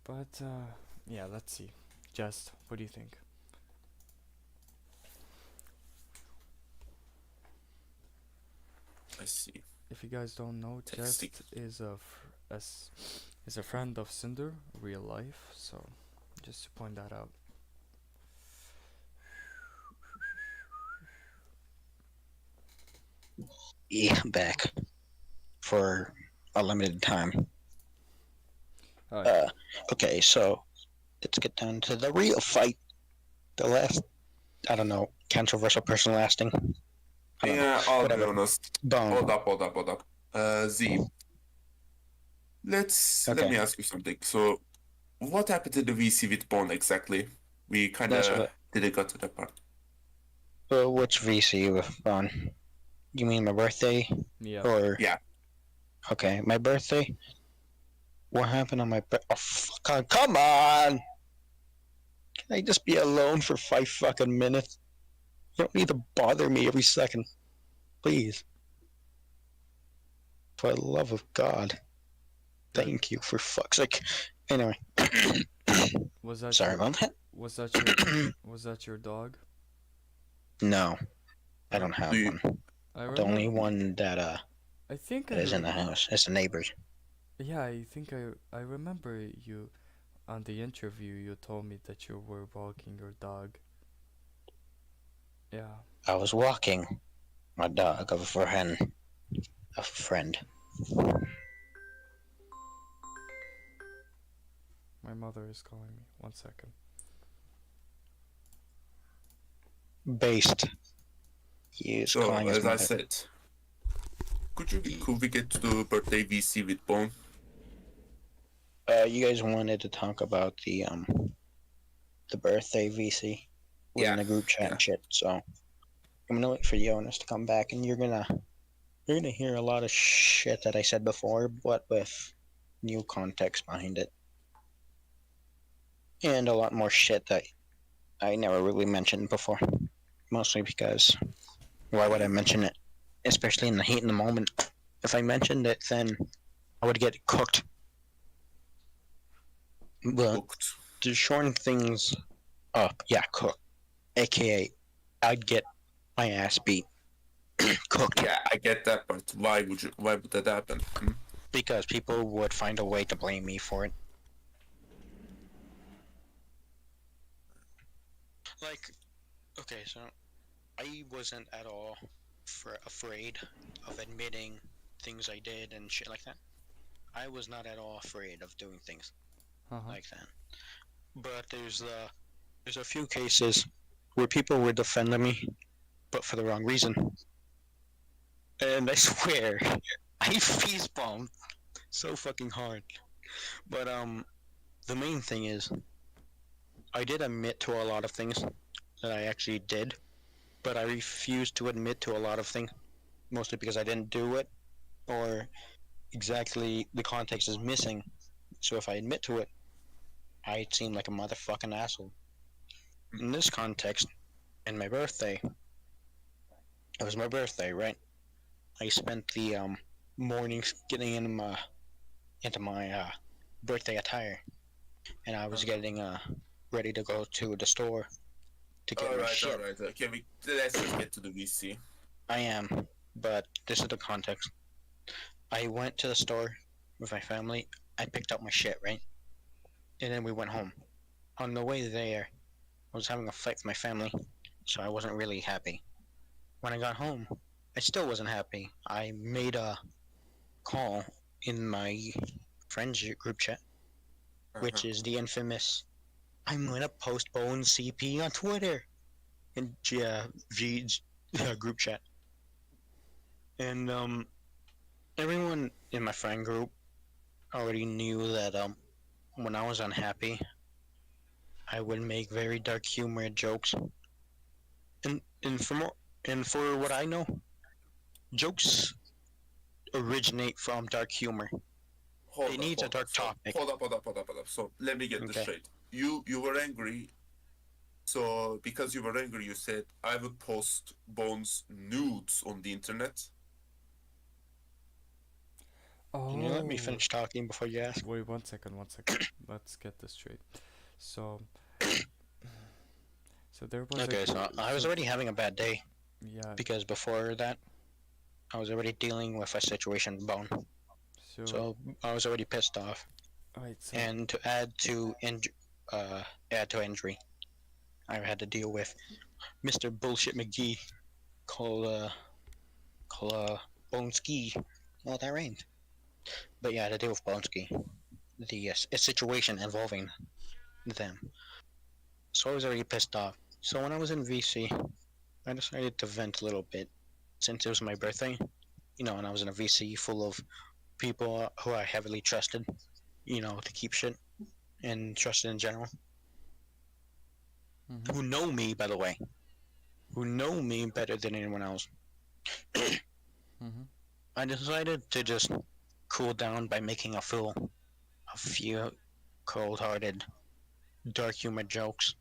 But yeah, let's see. Just what do you think?
I see.
If you guys don't know,
Texting.
Jest is a friend of Cinder, real life. So just to point that out.
Yeah, I'm back for a limited time.
Alright.
Okay, so let's get down to the real fight. The last, I don't know, controversial person lasting. I don't know.
Yeah, I'll be
Whatever.
honest.
Bone.
Hold up. Z, let me
Okay.
ask you something. So, what happened to the VC with Bond exactly? We kind
That's
of
what.
didn't get to that part.
Which VC with Bone? You mean my birthday?
Yeah.
Or
Yeah.
okay, my birthday. What happened on my birthday? Oh, fuck on, come on! Can I just be alone for 5 fucking minutes? You don't need to bother me every second, please. For the love of God, thank you for fuck's sake. Anyway,
Was that
sorry
your
about that.
was that your dog?
No, I
I
don't
Do
have
you,
one.
I
The only
remember.
one that
I think
that is in the house is the neighbor's.
yeah, I think I remember you on the interview. You told me that you were walking your dog. Yeah.
I was walking my dog of a friend. A friend.
My mother is calling me. 1 second.
Based. He is
so,
calling his
as I
mother.
said, could we get to the birthday VC with Bone?
You guys wanted to talk about the birthday VC was in
Yeah.
the group chat
Yeah.
and shit. So I'm gonna wait for Younes to come back, and you're gonna hear a lot of shit that I said before, but with new context behind it, and a lot more shit that I never really mentioned before. Mostly because why would I mention it? Especially in the heat in the moment. If I mentioned it, then I would get cooked. But
Hooked.
to shorten things up, yeah, cooked. AKA, I'd get my ass beat. Cooked.
Yeah, I get that, but why would that happen? Hmm?
Because people would find a way to blame me for it. Like, okay, so I wasn't at all afraid of admitting things I did and shit like that. I was not at all afraid of doing things like that. But there's a few cases where people were defending me, but for the wrong reason. And I swear, I face bombed so fucking hard. But the main thing is, I did admit to a lot of things that I actually did, but I refused to admit to a lot of things, mostly because I didn't do it, or exactly the context is missing. So if I admit to it, I seem like a motherfucking asshole. In this context, in my birthday, it was my birthday, right? I spent the mornings getting into my birthday attire, and I was getting ready to go to the store to get
All
my
right, all
shit.
right. Okay, let's just get to the VC.
I am, but this is the context. I went to the store with my family. I picked up my shit, right? And then we went home. On the way there, I was having a fight with my family, so I wasn't really happy. When I got home, I still wasn't happy. I made a call in my friends group chat, which is the infamous "I'm gonna post Bones CP on Twitter" in group chat, and everyone in my friend group already knew that when I was unhappy, I would make very dark humor jokes, and for what I know, jokes originate from dark humor. It needs a
Hold up.
dark
So
topic.
hold up. So let me get this
Okay.
straight. You were angry. So because you were angry, you said I would post Bones nudes on the internet.
Can you let me
Oh,
finish talking before you ask?
wait, 1 second, 1 second. Let's get this straight. So, so there was a
Okay, so I was already having a bad day
yeah.
because before that, I was already dealing with a situation with Bone.
So,
So I was already pissed off.
alright. So,
And to add to injury, I had to deal with Mr. Bullshit McGee called Boneski. Well, that rhymed. But yeah, I had to deal with Boneski. The a situation involving them. So I was already pissed off. So when I was in VC, I decided to vent a little bit since it was my birthday, and I was in a VC full of people who I heavily trusted, to keep shit and trusted in general,
mm-hmm,
who know me, by the way, who know me better than anyone else.
mm-hmm.
I decided to just cool down by making a few cold-hearted, dark humor jokes.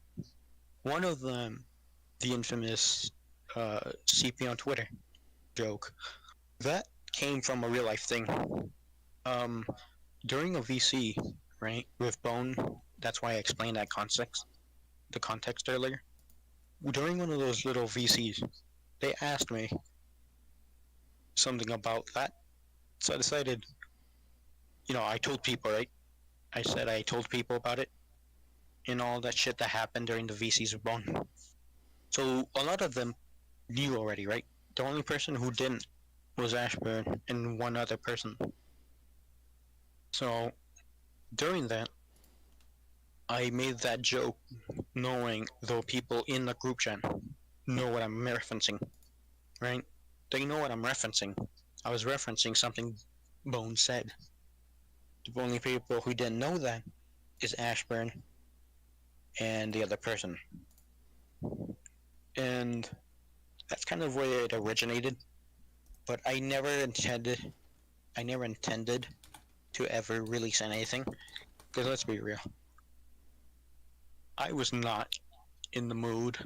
One of them, the infamous CP on Twitter joke, that came from a real life thing. Um, During a VC, right, with Bone, that's why I explained the context earlier. During one of those little VCs, they asked me something about that. So I decided, I told people, right? I said I told people about it and all that shit that happened during the VCs with Bone. So a lot of them knew already, right? The only person who didn't was Ashburn and one other person. So during that, I made that joke knowing though people in the group chat know what I'm referencing, right? They know what I'm referencing. I was referencing something Bone said. The only people who didn't know that is Ashburn and the other person. And that's kind of where it originated. But I never intended to ever release anything. Because let's be real. I was not in the mood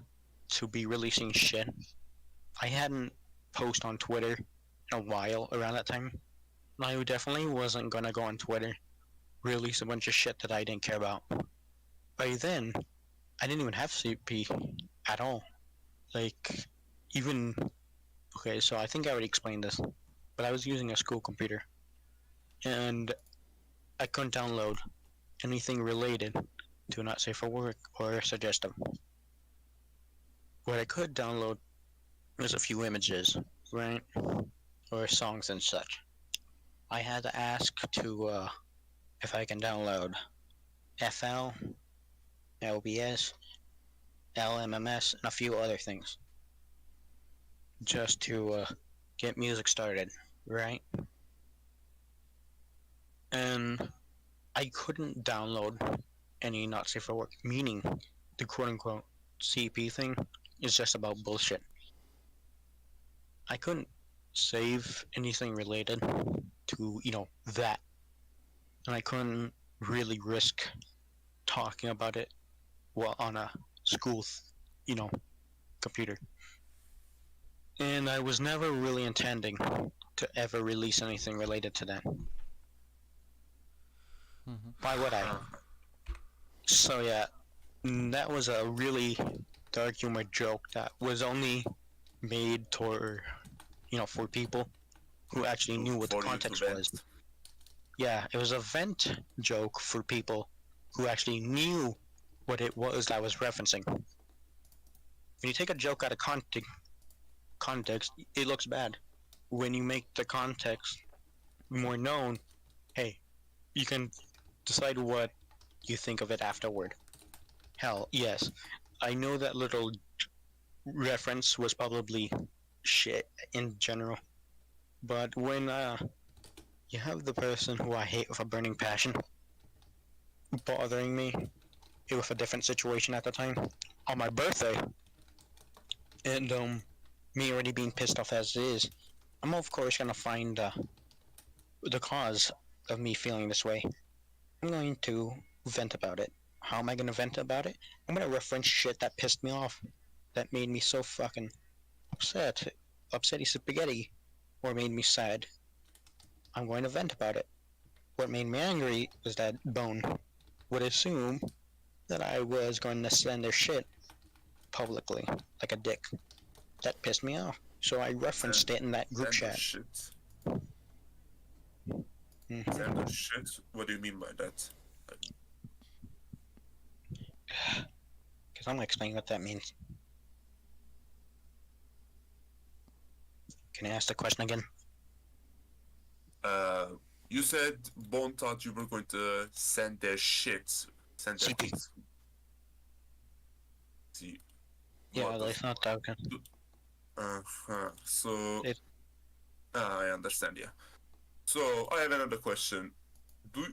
to be releasing shit. I hadn't posted on Twitter in a while around that time. And I definitely wasn't gonna go on Twitter, release a bunch of shit that I didn't care about. By then, I didn't even have CP at all. Like, even. Okay, so I think I already explained this, but I was using a school computer. And I couldn't download anything related to not safe for work or suggestive. What I could download was a few images, right? Or songs and such. I had to ask to if I can download FL, LBS, LMMS, and a few other things just to get music started, right? And I couldn't download any not safe for work, meaning the quote unquote CP thing is just about bullshit. I couldn't save anything related to, that. And I couldn't really risk talking about it on a school, computer. And I was never really intending to ever release anything related to that.
Mm-hmm.
Why would I? So yeah, that was a really dark humor joke that was only made for people who actually knew what the
For you to
context
vent.
was. Yeah, it was a vent joke for people who actually knew what it was I was referencing. When you take a joke out of context, it looks bad. When you make the context more known, hey, you can decide what you think of it afterward. Hell, yes, I know that little reference was probably shit in general, but when you have the person who I hate with a burning passion bothering me with a different situation at the time on my birthday, and me already being pissed off as it is, I'm of course gonna find the cause of me feeling this way. I'm going to vent about it. How am I gonna vent about it? I'm gonna reference shit that pissed me off, that made me so fucking upsetty spaghetti, or made me sad. I'm going to vent about it. What made me angry was that Bone would assume that I was going to send their shit publicly, like a dick. That pissed me off. So I referenced it in that group
Cinder
chat.
shit.
Mhm.
Cinder shit? What do you mean by that?
Because I'm gonna explain what that means. Can I ask the question again?
You said Bone thought you were going to send their shit. Send their
CP.
things. See.
Yeah,
what
they
the
thought that was
So.
It-
I understand, yeah. So, I have another question. Do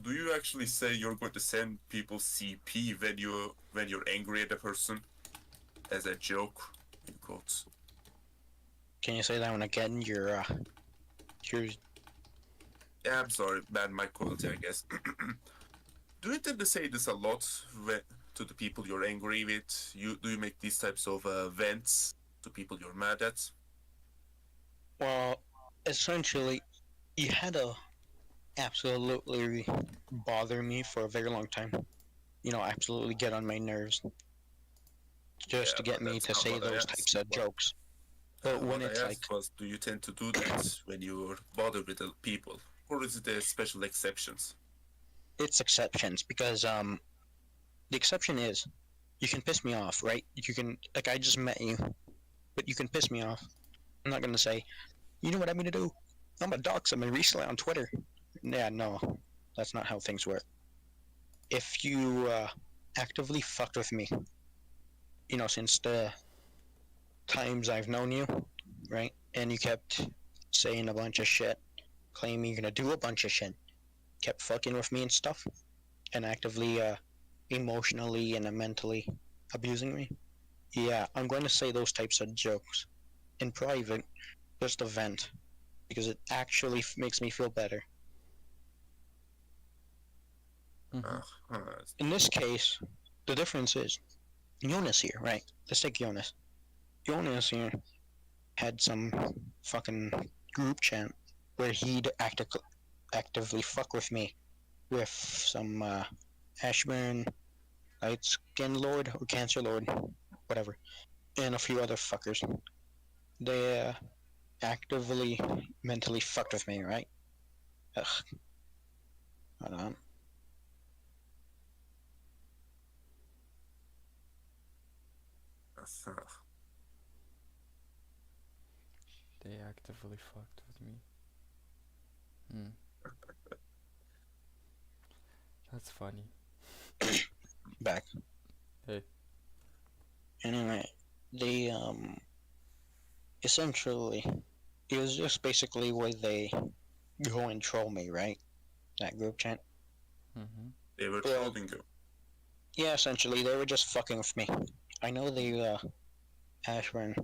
you actually say you're going to send people CP when you're angry at a person as a joke in quotes?
Can you say that one again? Your
Yeah, I'm sorry, bad mic quality, I guess. Do you tend to say this a lot to the people you're angry with? Do you make these types of vents to people you're mad at?
well, essentially, you had to absolutely bother me for a very long time. Absolutely get on my nerves just to
Yeah,
get
but
me
that's
to
not
say
what I
those
asked.
types of jokes. But when
What
it's
I
like,
asked was, do you tend to do that when you're bothered with the people, or is it a special exceptions?
it's exceptions because the exception is you can piss me off, right? You can, like, I just met you, but you can piss me off. I'm not gonna say, you know what I'm gonna do? I'm gonna dox him and resell it on Twitter. Yeah, no, that's not how things work. If you actively fucked with me, since the times I've known you, right? And you kept saying a bunch of shit, claiming you're gonna do a bunch of shit, kept fucking with me and stuff, and actively emotionally and mentally abusing me. Yeah, I'm going to say those types of jokes in private, just a vent, because it actually makes me feel better.
Mm-hmm.
Uh, uh,
In this case, the difference is Younes here, right? Let's take Younes. Younes here had some fucking group chat where he'd actively fuck with me with some Ashburn, Light Skin Lord, or Cancer Lord, whatever, and a few other fuckers. They actively mentally fucked with me, right? Ugh. Hold on.
They actively fucked with me. Hmm. That's funny.
Back.
Hey.
Anyway, they essentially it was just basically where they go and troll me, right? That group chat.
Mm-hmm.
They were
Well,
trolling you.
yeah, essentially they were just fucking with me. I know they Ashburn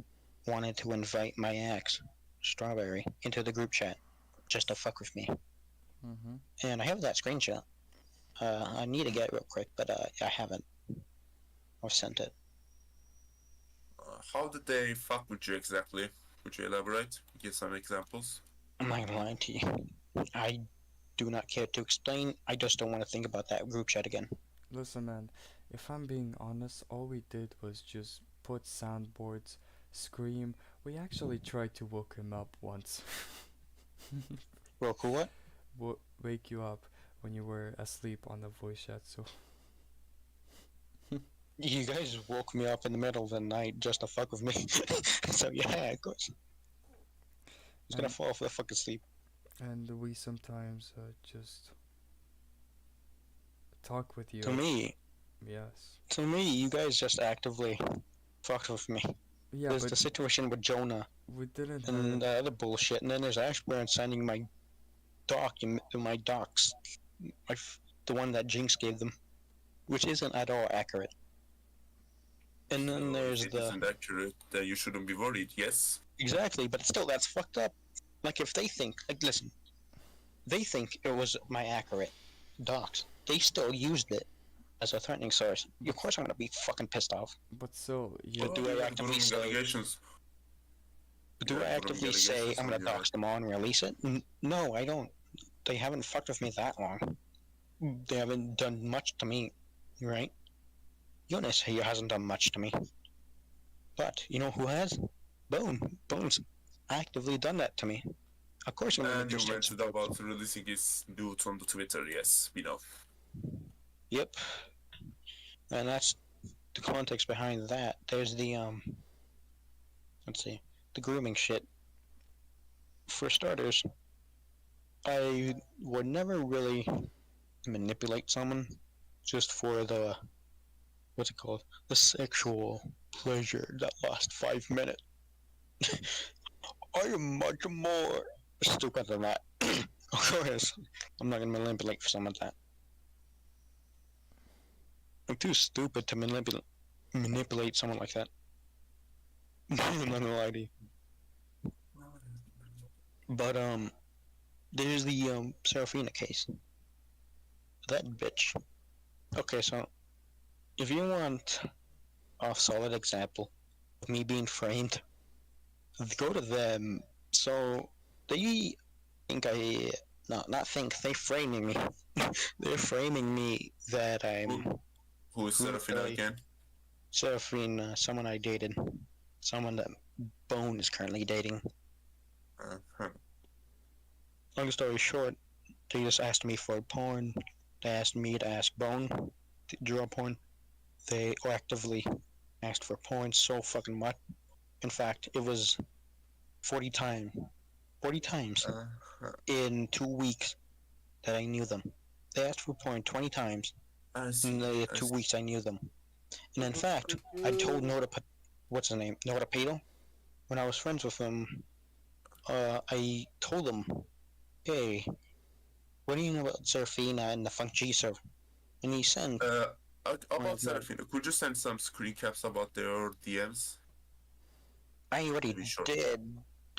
wanted to invite my ex, Strawberry, into the group chat just to fuck with me.
Mm-hmm.
And I have that screenshot. I need to get it real quick, but I haven't. I've sent it.
How did they fuck with you exactly? Could you elaborate? Give some examples.
I'm not gonna lie to you. I do not care to explain. I just don't want to think about that group chat again.
Listen, man, if I'm being honest, all we did was just put soundboards, scream. We actually tried to wake him up once.
Roku, what?
Wake you up when you were asleep on the voice chat, so.
You guys woke me up in the middle of the night just to fuck with me. So yeah, of course. I was gonna
And,
fall off the fucking sleep.
and we sometimes just talk with you.
To me,
Yes.
you guys just actively fucked with me.
Yeah,
There's
but
the situation with Jonah
we didn't
and
have.
the other bullshit, and then there's Ashburn signing my docs, the one that Jinx gave them, which isn't at all accurate. And then
So if
there's
it
the
isn't accurate, then you shouldn't be worried. Yes.
exactly, but still, that's fucked up. Like if they think, like, listen, they think it was my accurate docs. They still used it as a threatening source. Of course, I'm gonna be fucking pissed off.
But still, you.
But
Oh,
do
you
I
have
actively
grooming
say?
allegations. You
Do I
have grooming
actively say
allegations
I'm
on
gonna
your.
dox them all and release it? No, I don't. They haven't fucked with me that long. They haven't done much to me, right? Younes here hasn't done much to me. But you know who has? Bones actively done that to me. Of course I'm gonna
And you
just take
mentioned
support.
about releasing his nudes on the Twitter. Yes, we know.
Yep. And that's the context behind that. There's the let's see, the grooming shit. For starters, I would never really manipulate someone just for the what's it called? The sexual pleasure that lasts 5 minutes. I am much more stupid than that. Of course, I'm not gonna manipulate for someone like that. I'm too stupid to manipulate someone like that. I'm not gonna lie to you. But there's the Serafina case. That bitch. Okay, so if you want a solid example of me being framed, go to them. So they think I no, not think they framing me. They're framing me that I'm
Who is
who
Serafina
I
again?
Serafine, someone I dated, someone that Bone is currently dating.
Uh-huh.
Long story short, they just asked me for porn. They asked me to ask Bone to draw porn. They actively asked for porn so fucking much. In fact, it was 40 times, 40 times
Uh-huh.
in 2 weeks that I knew them. They asked for porn 20 times
I
in
see.
the
I
two
see.
weeks I knew them. And in fact, I told what's his name, Nota Pato, when I was friends with him, I told him, hey, what do you know about Serafina and the Funk G server? And he sent,
About Serafina, could you send some screen caps about their DMs?
I already
Maybe short.
did.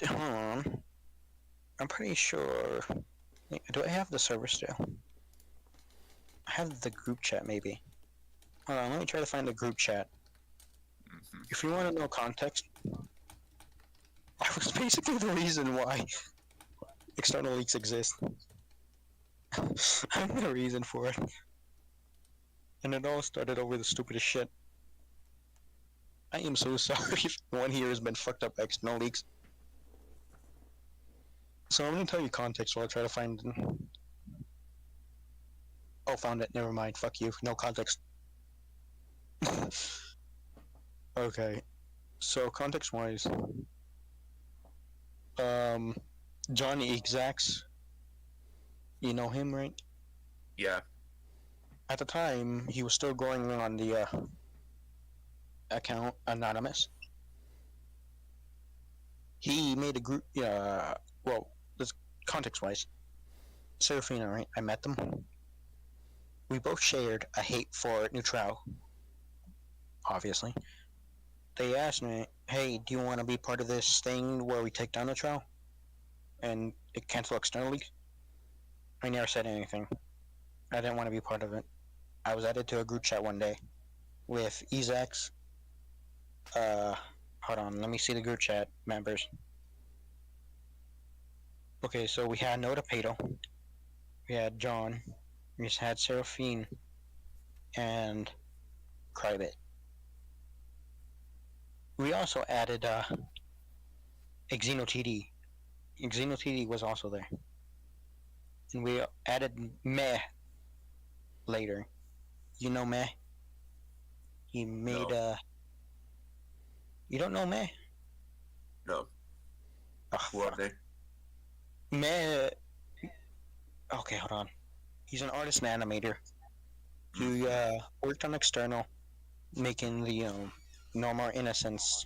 Hold on. I'm pretty sure. Do I have the server still? I have the group chat, maybe. Hold on, let me try to find the group chat. If you want to know context, I was basically the reason why external leaks exist. I'm the reason for it. And it all started over the stupidest shit. I am so sorry if one here has been fucked up by external leaks. So I'm gonna tell you context while I try to find. Oh, found it. Never mind. Fuck you. No context. Okay. So context wise, um, Johnny Exacts. You know him, right?
Yeah.
At the time, he was still going on the account anonymous. He made a group. Well, this context wise, Serafina, right? I met them. We both shared a hate for Neutral. Obviously, they asked me, "Hey, do you want to be part of this thing where we take down Neutral and it cancel externally?" I never said anything. I didn't want to be part of it. I was added to a group chat one day with Ezax. Hold on, let me see the group chat members. Okay, so we had Noda Pato, we had John, we had Seraphine, and Crybit. We also added XenoTD. XenoTD was also there. And we added Meh later. You know Meh? He made
No.
You don't know Meh?
No.
Oh,
Who are
fuck.
they?
Meh. Okay, hold on. He's an artist and animator. He worked on external, making the No More Innocence,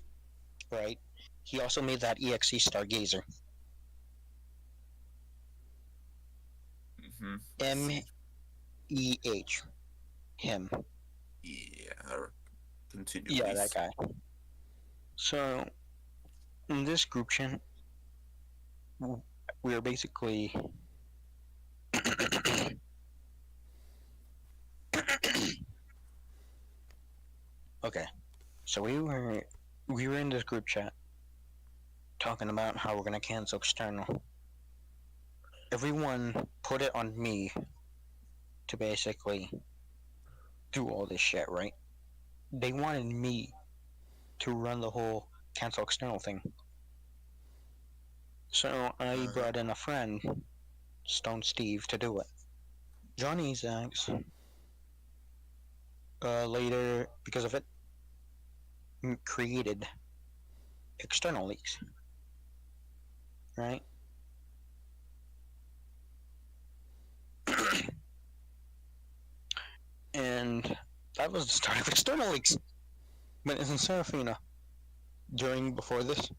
right? He also made that EXE Stargazer.
Mm-hmm.
MEH. Him.
Yeah. Continue,
Yeah, that
please.
guy. So, in this group chat, we are basically. Okay, so we were in this group chat talking about how we're gonna cancel external. Everyone put it on me to basically do all this shit, right? They wanted me to run the whole cancel external thing. So I brought in a friend, Stone Steve, to do it. Johnny's ex, later, because of it, created external leaks, right? And that was the start of external leaks. But in Serafina, before this,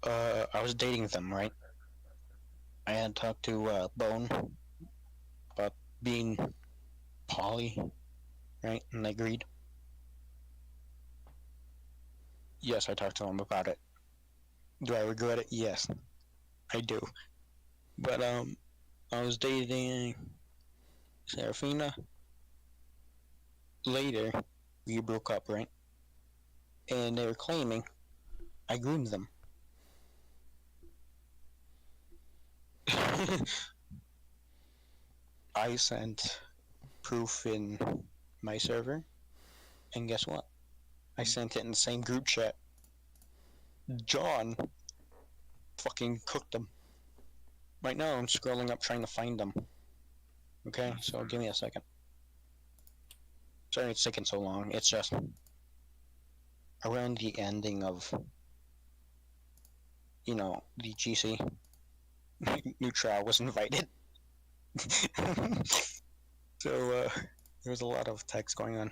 I was dating them, right? I had talked to Bone about being poly, right? And they agreed. Yes, I talked to him about it. Do I regret it? Yes, I do. But I was dating Serafina. Later, we broke up, right? And they were claiming I groomed them. I sent proof in my server, and guess what? I sent it in the same group chat. John fucking cooked them. Right now, I'm scrolling up trying to find them. Okay, so give me a second. Sorry it's taking so long. It's just around the ending of, the GC. Neutral was invited. So, there was a lot of text going on.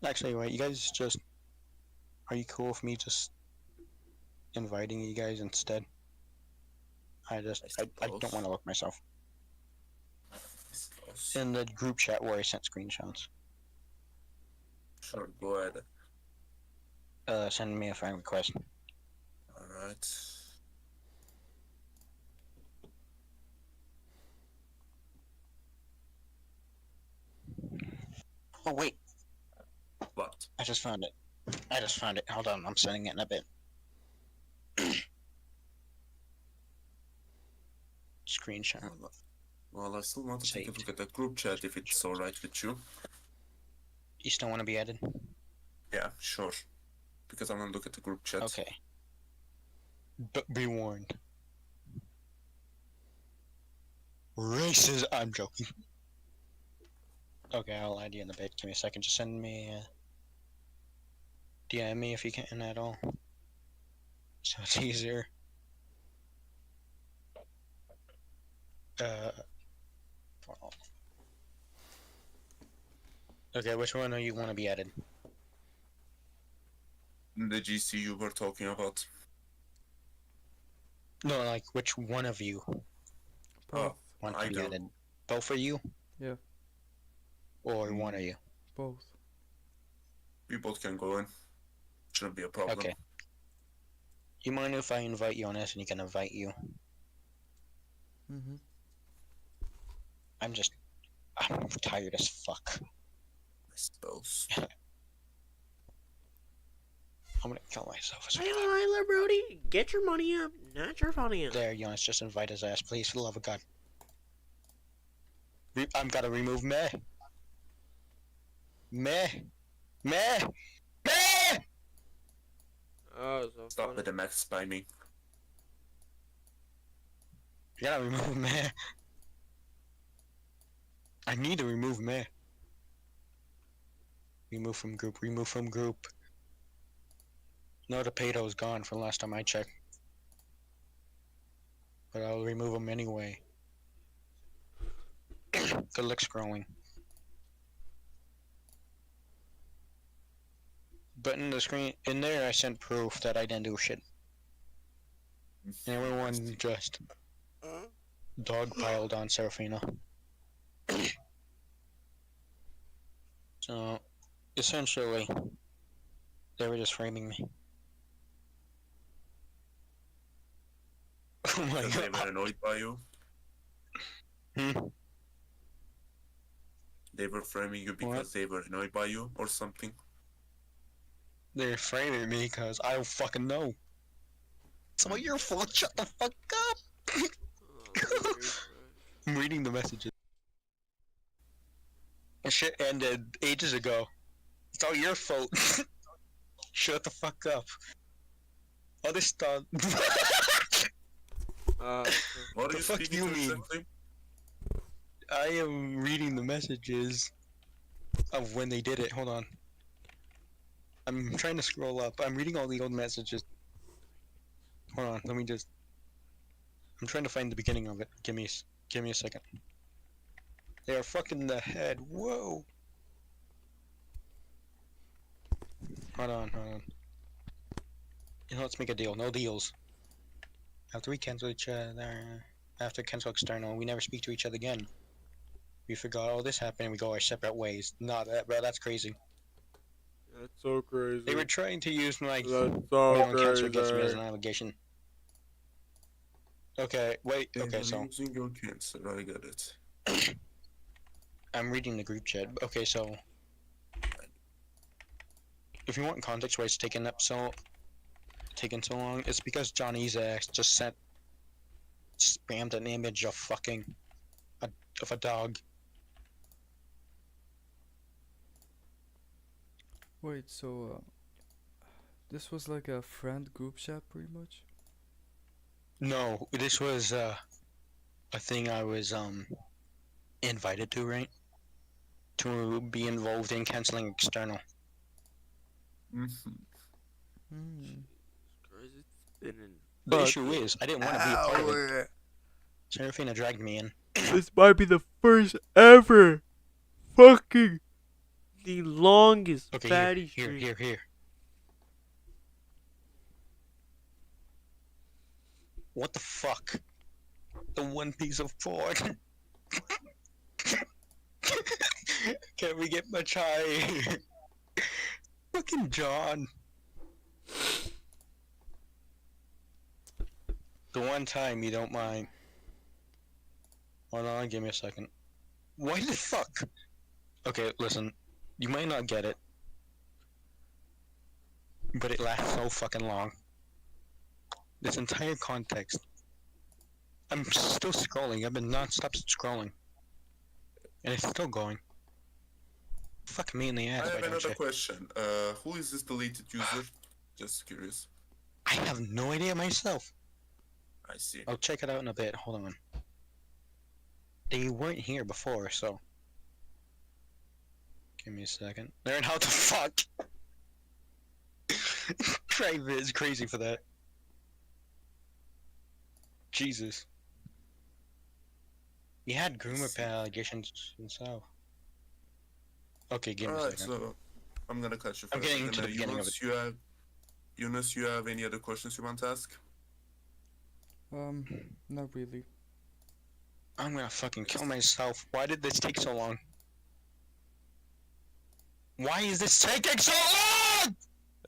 Actually, wait, you guys just. Are you cool with me just inviting you guys instead? I don't want to look myself.
I suppose.
In the group chat where I sent screenshots.
Sure, go ahead.
Send me a friend request.
Alright.
Oh wait,
What?
I just found it. Hold on, I'm sending it in a bit. Screenshot.
Well, I still want to take a
Saved.
look at the group chat if it's alright with you.
You still want to be added?
Yeah, sure. Because I'm gonna look at the group chat.
Okay. But be warned. Racist. I'm joking. Okay, I'll add you in a bit. Give me a second. Just send me. DM me if you can at all. So it's easier. Okay, which one do you want to be added?
The GC you were talking about.
No, like which one of you
Both.
want
I
to be
do.
added? Both of you?
Yeah.
Or one of you?
Both.
We both can go in. Shouldn't be a problem.
Okay. You mind if I invite Younes and you can invite you?
Mm-hmm.
I'm tired as fuck.
I suppose.
I'm gonna kill myself.
Hey, Lila, Brody, get your money up, not your funny up.
There, Younes, just invite his ass, please, for the love of God. I'm gotta remove Meh. Meh. Meh. Meh!
Oh, so
Stop
funny.
with the max by me.
You gotta remove Meh. I need to remove Meh. Remove from group, remove from group. No, the payto's gone from last time I checked. But I'll remove him anyway. Good luck scrolling. But in the screen, in there I sent proof that I didn't do shit. Everyone just dogpiled on Serafina. So, essentially, they were just framing me. Oh my
Because they
god.
were annoyed by you.
Hmm?
They were framing you because
What?
they were annoyed by you or something.
They're framing me because I don't fucking know. It's all your fault, shut the fuck up!
Oh,
I'm reading the messages. Shit ended ages ago. It's all your fault. Shut the fuck up. All this stuff.
What
The
are you
fuck
speaking
you
to
mean?
exactly?
I am reading the messages of when they did it. Hold on. I'm trying to scroll up. I'm reading all the old messages. Hold on. Let me just. I'm trying to find the beginning of it. Give me a second. They are fucking the head. Whoa. Hold on. You know, let's make a deal. No deals. After we cancel each other, after cancel external, we never speak to each other again. We forgot all this happened and we go our separate ways. Not that, bro, that's crazy.
That's so crazy.
They were trying to use my
That's so
cancel against me as
crazy.
an allegation. Okay, wait,
They
okay,
were
so
using your cancer, I get it.
I'm reading the group chat. Okay, so if you want context why it's taking so long, it's because Johnny's ass just spammed an image of of a dog.
Wait, so this was like a friend group chat, pretty much.
No, this was a thing I was invited to, right? To be involved in canceling external.
Mm-hmm.
Hmm.
Crazy. It's been in
The issue is, I didn't want to be a part of it.
hour.
Serafina dragged me in.
This might be the first ever fucking the longest
Okay,
fatty
here.
stream.
What the fuck? The one piece of porn. Can we get much higher? Fucking John. The one time you don't mind. Hold on, give me a second. Why the fuck? Okay, listen. You might not get it, but it lasts so fucking long. This entire context. I'm still scrolling. I've been non-stop scrolling, and it's still going. Fuck me in the ass,
I
why
have
don't
another
you?
question. Who is this deleted user? Just curious.
I have no idea myself.
I see.
I'll check it out in a bit. Hold on. They weren't here before, so. Give me a second. Learn how to fuck. Private is crazy for that. Jesus. He had groomer
see.
allegations himself. Okay, give me a
Alright,
second.
so I'm gonna cut you for
I'm
a
getting
second.
to the beginning of it.
Younes, you have any other questions you want to ask?
Not really.
I'm gonna fucking kill myself. Why did this take so long? Why is this taking so long?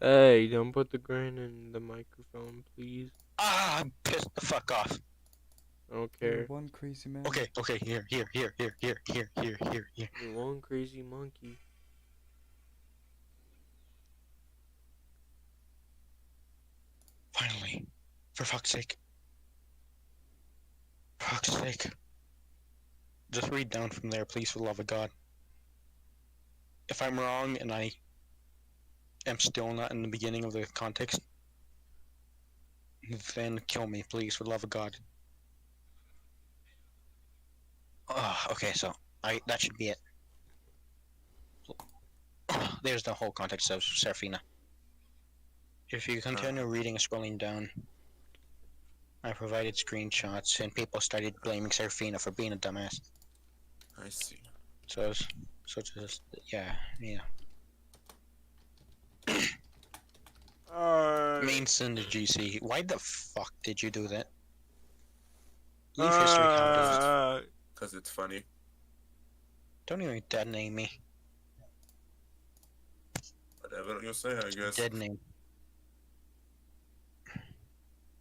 Hey, don't put the grain in the microphone, please.
Ah, I'm pissed the fuck off.
I don't
You're
care.
one crazy man.
Okay, here.
You're one crazy monkey.
Finally. For fuck's sake. For fuck's sake. Just read down from there, please, for the love of God. If I'm wrong and I am still not in the beginning of the context, then kill me, please, for the love of God. Okay, so that should be it. There's the whole context of Serafina. If you continue reading and scrolling down, I provided screenshots and people started blaming Serafina for being a dumbass.
I see.
So just, yeah. Main Cinder GC, why the fuck did you do that? Leave history how it is.
Because it's funny.
Don't even dead name me.
Whatever you say, I guess.
Dead name.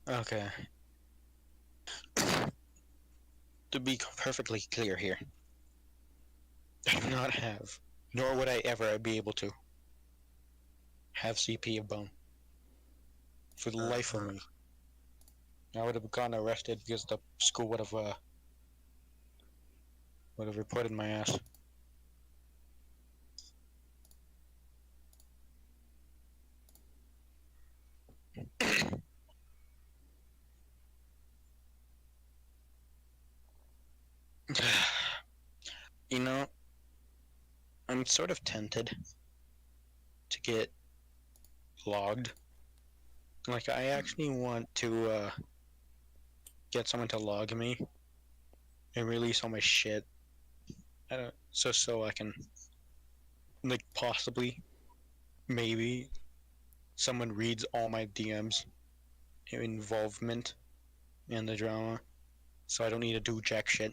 Okay. To be perfectly clear here, I do not have, nor would I ever be able to, have CP of bone. For the life of me. I would have gotten arrested because the school would have reported my ass. You know, I'm sort of tempted to get logged. Like, I actually want to get someone to log me and release all my shit. So I can, like, possibly, maybe, someone reads all my DMs, involvement in the drama, so I don't need to do jack shit.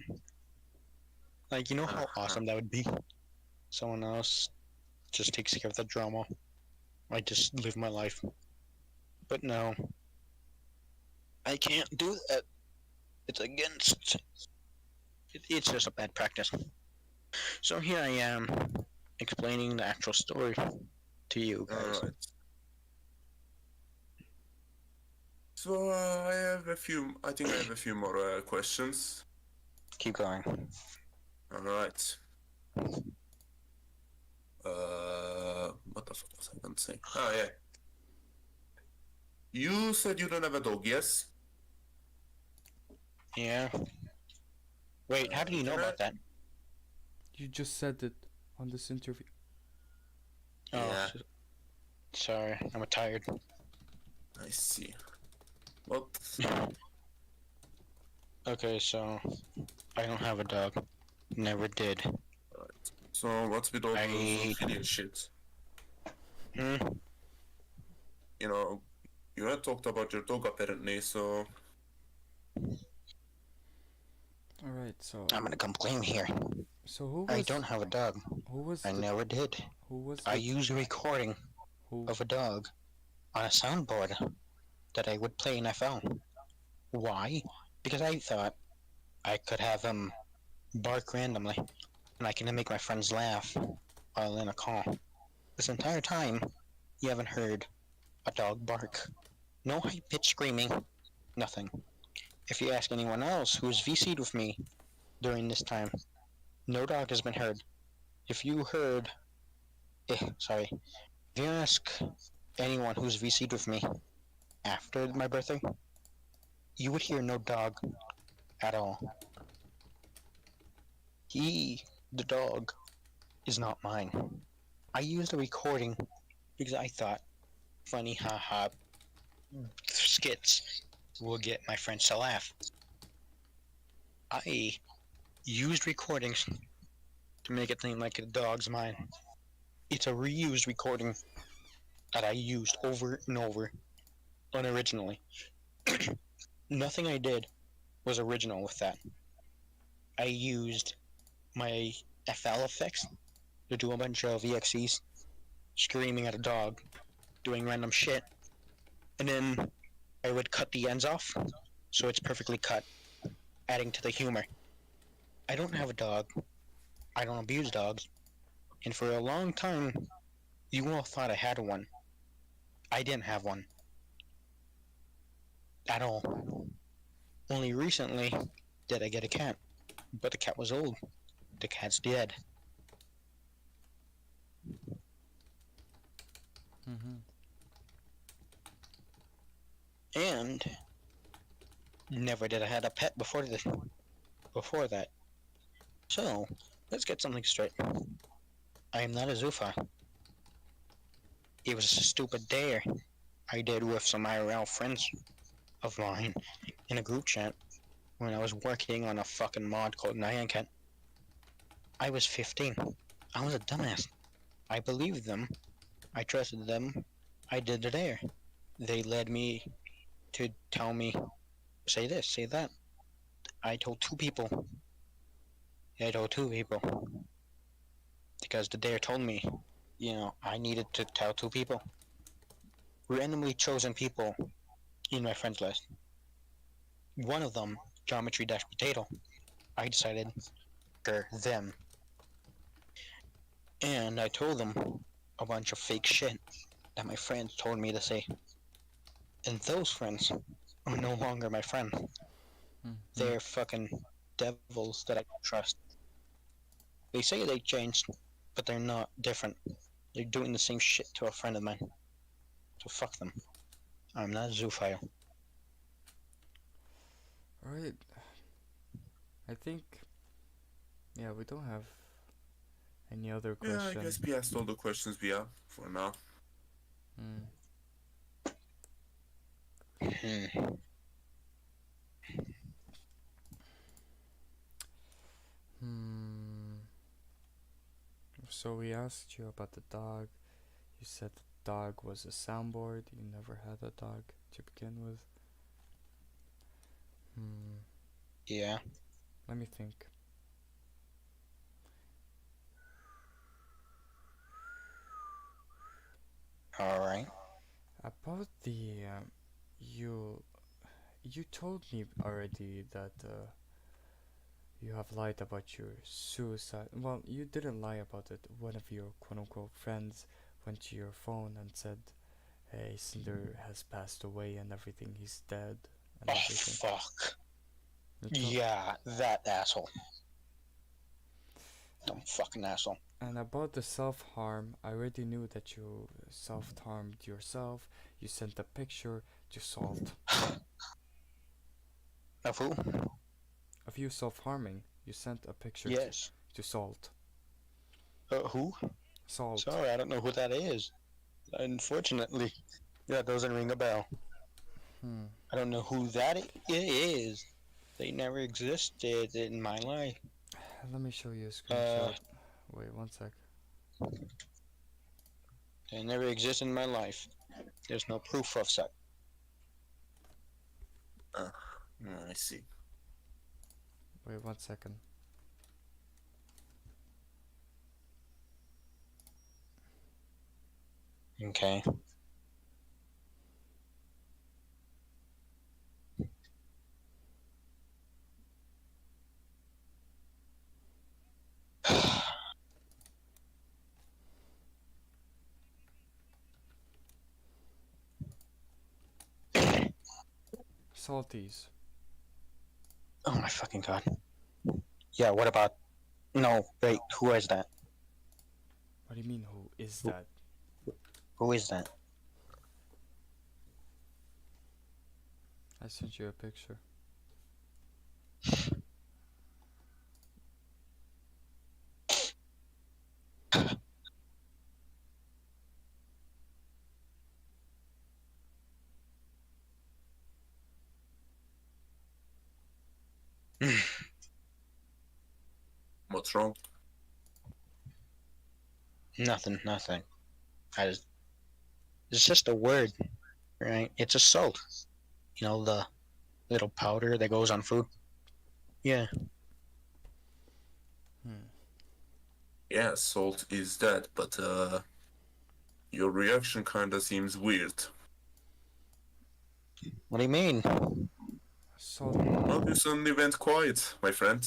Like, you know how awesome that would be? Someone else just takes care of the drama. I just live my life. But no. I can't do that. It's against... It's just a bad practice. So here I am, explaining the actual story to you guys.
Alright. So, I think I have a few more questions.
Keep going.
Alright. What the fuck was I gonna say? Oh, yeah. You said you don't have a dog, yes?
Yeah. Wait, how do you know
can I-
about that?
You just said it on this interview.
Oh,
Yeah.
sorry, I'm tired.
I see. Well,
Okay, so I don't have a dog. Never did.
so what's with all
I-
those idiot shit?
Hmm?
You know, you had talked about your dog apparently, so...
Alright, so
I'm gonna complain here.
so who was
I don't have a dog.
who was
I
the,
never did.
who was
I
the,
use a recording
who
of a dog on a soundboard that I would play in FL. Why? Because I thought I could have him bark randomly, and I can make my friends laugh. while in a call. This entire time, you haven't heard a dog bark. No high-pitched screaming. Nothing. If you ask anyone else who's VC'd with me during this time, no dog has been heard. If you heard, sorry, if you ask anyone who's VC'd with me after my birthday, you would hear no dog at all. The dog, is not mine. I used a recording because I thought funny haha skits will get my friends to laugh. I used recordings to make it seem like the dog's mine. It's a reused recording that I used over and over unoriginally. Nothing I did was original with that. I used my FL effects to do a bunch of EXEs, screaming at a dog, doing random shit, and then I would cut the ends off so it's perfectly cut, adding to the humor. I don't have a dog. I don't abuse dogs. And for a long time, you all thought I had one. I didn't have one. At all. Only recently did I get a cat. But the cat was old. The cat's dead.
Mm-hmm.
And never did I had a pet before that. So, let's get something straight. I am not a Zuffa. It was a stupid dare I did with some IRL friends of mine in a group chat when I was working on a fucking mod called Nyancat. I was 15. I was a dumbass. I believed them. I trusted them. I did the dare. They led me to tell me, say this, say that. I told two people. Because the dare told me, I needed to tell two people. Randomly chosen people in my friends list. One of them, Geometry Dash Potato. I decided, them. And I told them a bunch of fake shit that my friends told me to say. And those friends are no longer my friends.
Mm-hmm.
They're fucking devils that I don't trust. They say they changed, but they're not different. They're doing the same shit to a friend of mine. So fuck them. I'm not a zoophile.
Alright. I think. Yeah, we don't have any other
Yeah,
question.
I guess we asked all the questions we have for now.
Mm. Hmm. So we asked you about the dog. You said the dog was a soundboard. You never had a dog to begin with. Hmm.
Yeah.
Let me think.
Alright.
About the you told me already that you have lied about your suicide. Well, you didn't lie about it. One of your quote unquote friends went to your phone and said, "Hey, Cinder has passed away and everything. He's dead and
Oh,
everything."
fuck.
You to-
Yeah, that asshole. Dumb fucking asshole.
And about the self-harm, I already knew that you self-harmed yourself. You sent a picture to Salt
Of who?
of you self-harming. You sent a picture
Yes.
to Salt.
Who?
Salt.
Sorry, I don't know who that is. Unfortunately, that doesn't ring a bell.
Hmm.
I don't know who that is. They never existed in my life.
Let me show you a screenshot. Wait one sec.
They never existed in my life. There's no proof of such.
I see.
Wait 1 second.
Okay.
Salties.
Oh my fucking god. Yeah, what about... No, wait, who is that?
What do you mean, who is
Who,
that?
who is that?
I sent you a picture.
What's wrong?
Nothing, nothing. It's just a word, right? It's a salt. You know, the little powder that goes on food? Yeah.
Hmm.
Yeah, salt is that, but your reaction kinda seems weird.
What do you mean?
Salt.
Well, you suddenly went quiet, my friend.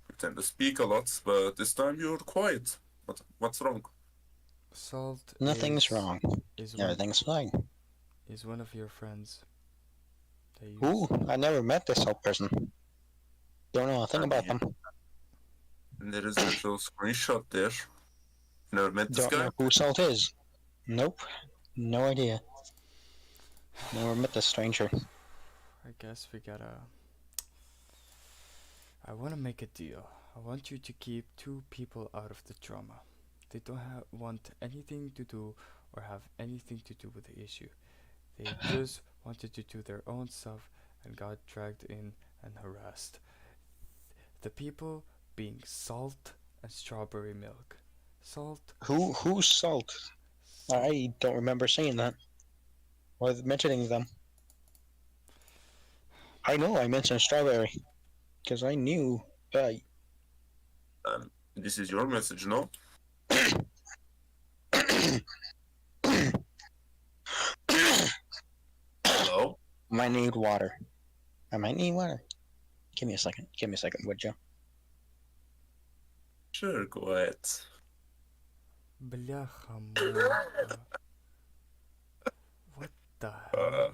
You tend to speak a lot, but this time you're quiet. What's wrong?
Salt
Nothing's wrong.
is one
Everything's fine.
is one of your friends. They
Who?
use
I never met this whole person. Don't know a thing
I
about
mean,
them.
there is a little screenshot there. You never met this
Don't
guy?
know who Salt is. Nope. No idea. Never met this stranger.
I guess we gotta. I want to make a deal. I want you to keep two people out of the drama. They don't want anything to do or have anything to do with the issue. They just wanted to do their own stuff and got dragged in and harassed. The people being Salt and Strawberry Milk. Salt.
Who's Salt?
Salt.
I don't remember seeing that. Or mentioning them. I know I mentioned Strawberry. Because I knew...
This is your message, no? Hello?
Might need water. I might need water. Give me a second. Give me a second, would you?
Sure, go ahead.
Бляха муха. What the hell?
Uh,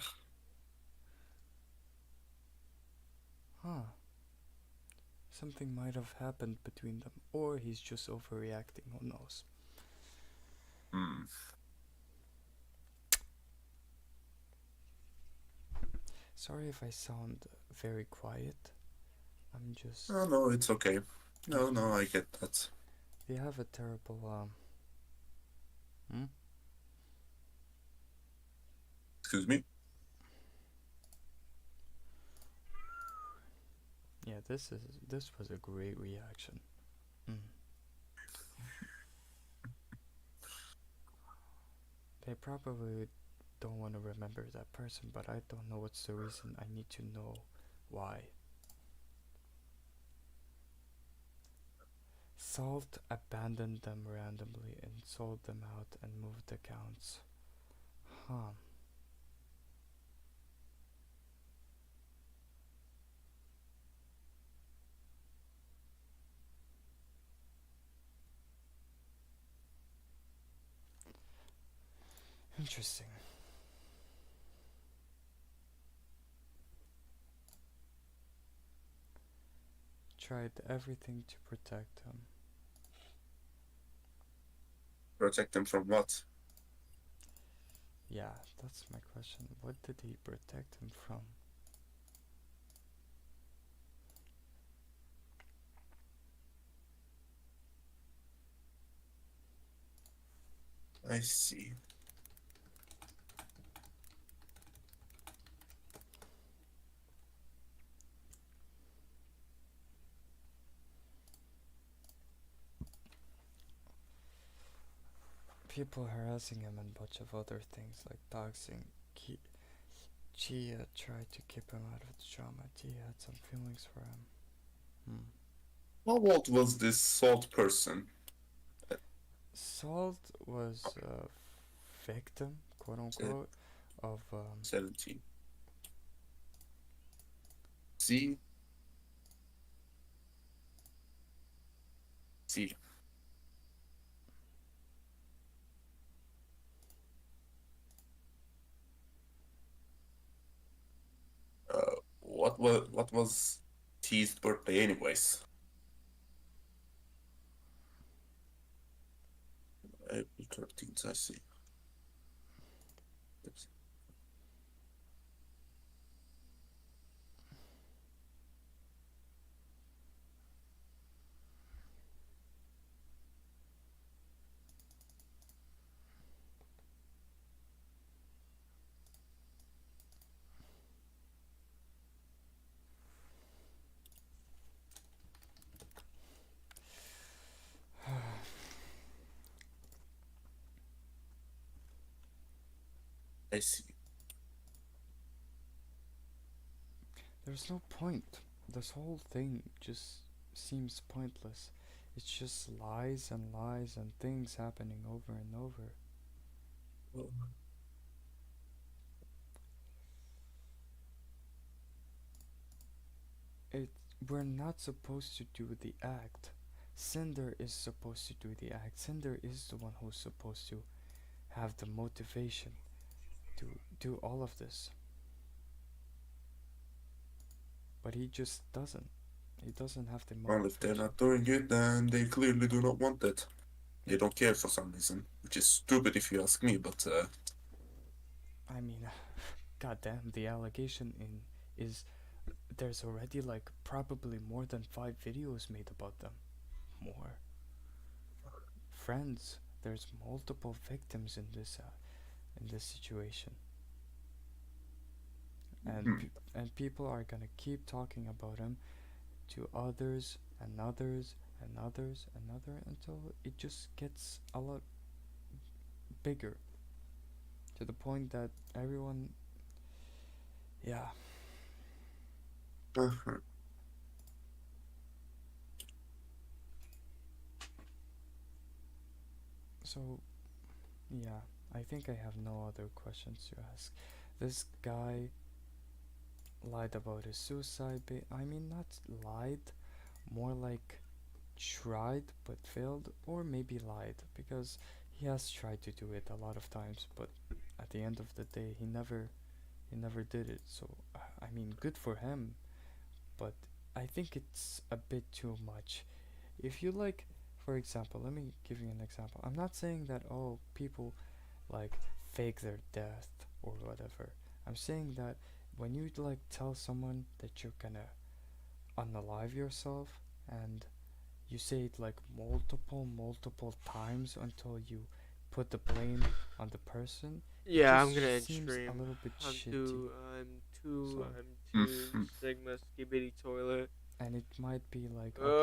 Huh. Something might have happened between them, or he's just overreacting, who knows.
hmm.
Sorry if I sound very quiet. I'm just.
Oh, no, it's okay. No, I get that.
We have a terrible,
Excuse me?
Yeah, this was a great reaction. They probably don't want to remember that person, but I don't know what's the reason. I need to know why. Salt abandoned them randomly and sold them out and moved accounts. Huh. Interesting. Tried everything to protect him.
Protect them from what?
Yeah, that's my question. What did he protect him from?
I see.
People harassing him and a bunch of other things like doxing. Chia tried to keep him out of the drama. Chia had some feelings for him.
How old was this Salt person?
Salt was a victim, quote unquote, of
17. See? See. what was T's birthday anyways? April 13th, I see. I see.
There's no point. This whole thing just seems pointless. It's just lies and lies and things happening over and over.
Well,
It We're not supposed to do the act. Cinder is supposed to do the act. Cinder is the one who's supposed to have the motivation to do all of this. But he just doesn't. He doesn't have the
well, if they're
motivation.
not doing it, then they clearly do not want it. They don't care for some reason, which is stupid if you ask me, but
I mean, goddamn, the allegation in is there's already like probably more than 5 videos made about them. More friends. There's multiple victims in this situation, and
hmm.
and people are gonna keep talking about him to others and others and others and other until it just gets a lot bigger to the point that everyone, yeah.
Uh-huh.
So yeah, I think I have no other questions to ask. This guy lied about his suicide. I mean, not lied, more like tried but failed, or maybe lied because he has tried to do it a lot of times, but at the end of the day, he never did it. So I mean, good for him, but I think it's a bit too much. If you like, for example, let me give you an example. I'm not saying that people like fake their death or whatever. I'm saying that when you like tell someone that you're gonna unalive yourself and you say it like multiple times until you put the blame on the person, it
Yeah, I'm gonna
just
end
seems a
stream.
little bit
I'm
shitty.
too. I'm too.
So,
I'm too
Mhm.
Sigma Skibidi Toilet.
and it might be like,
Uh,
okay,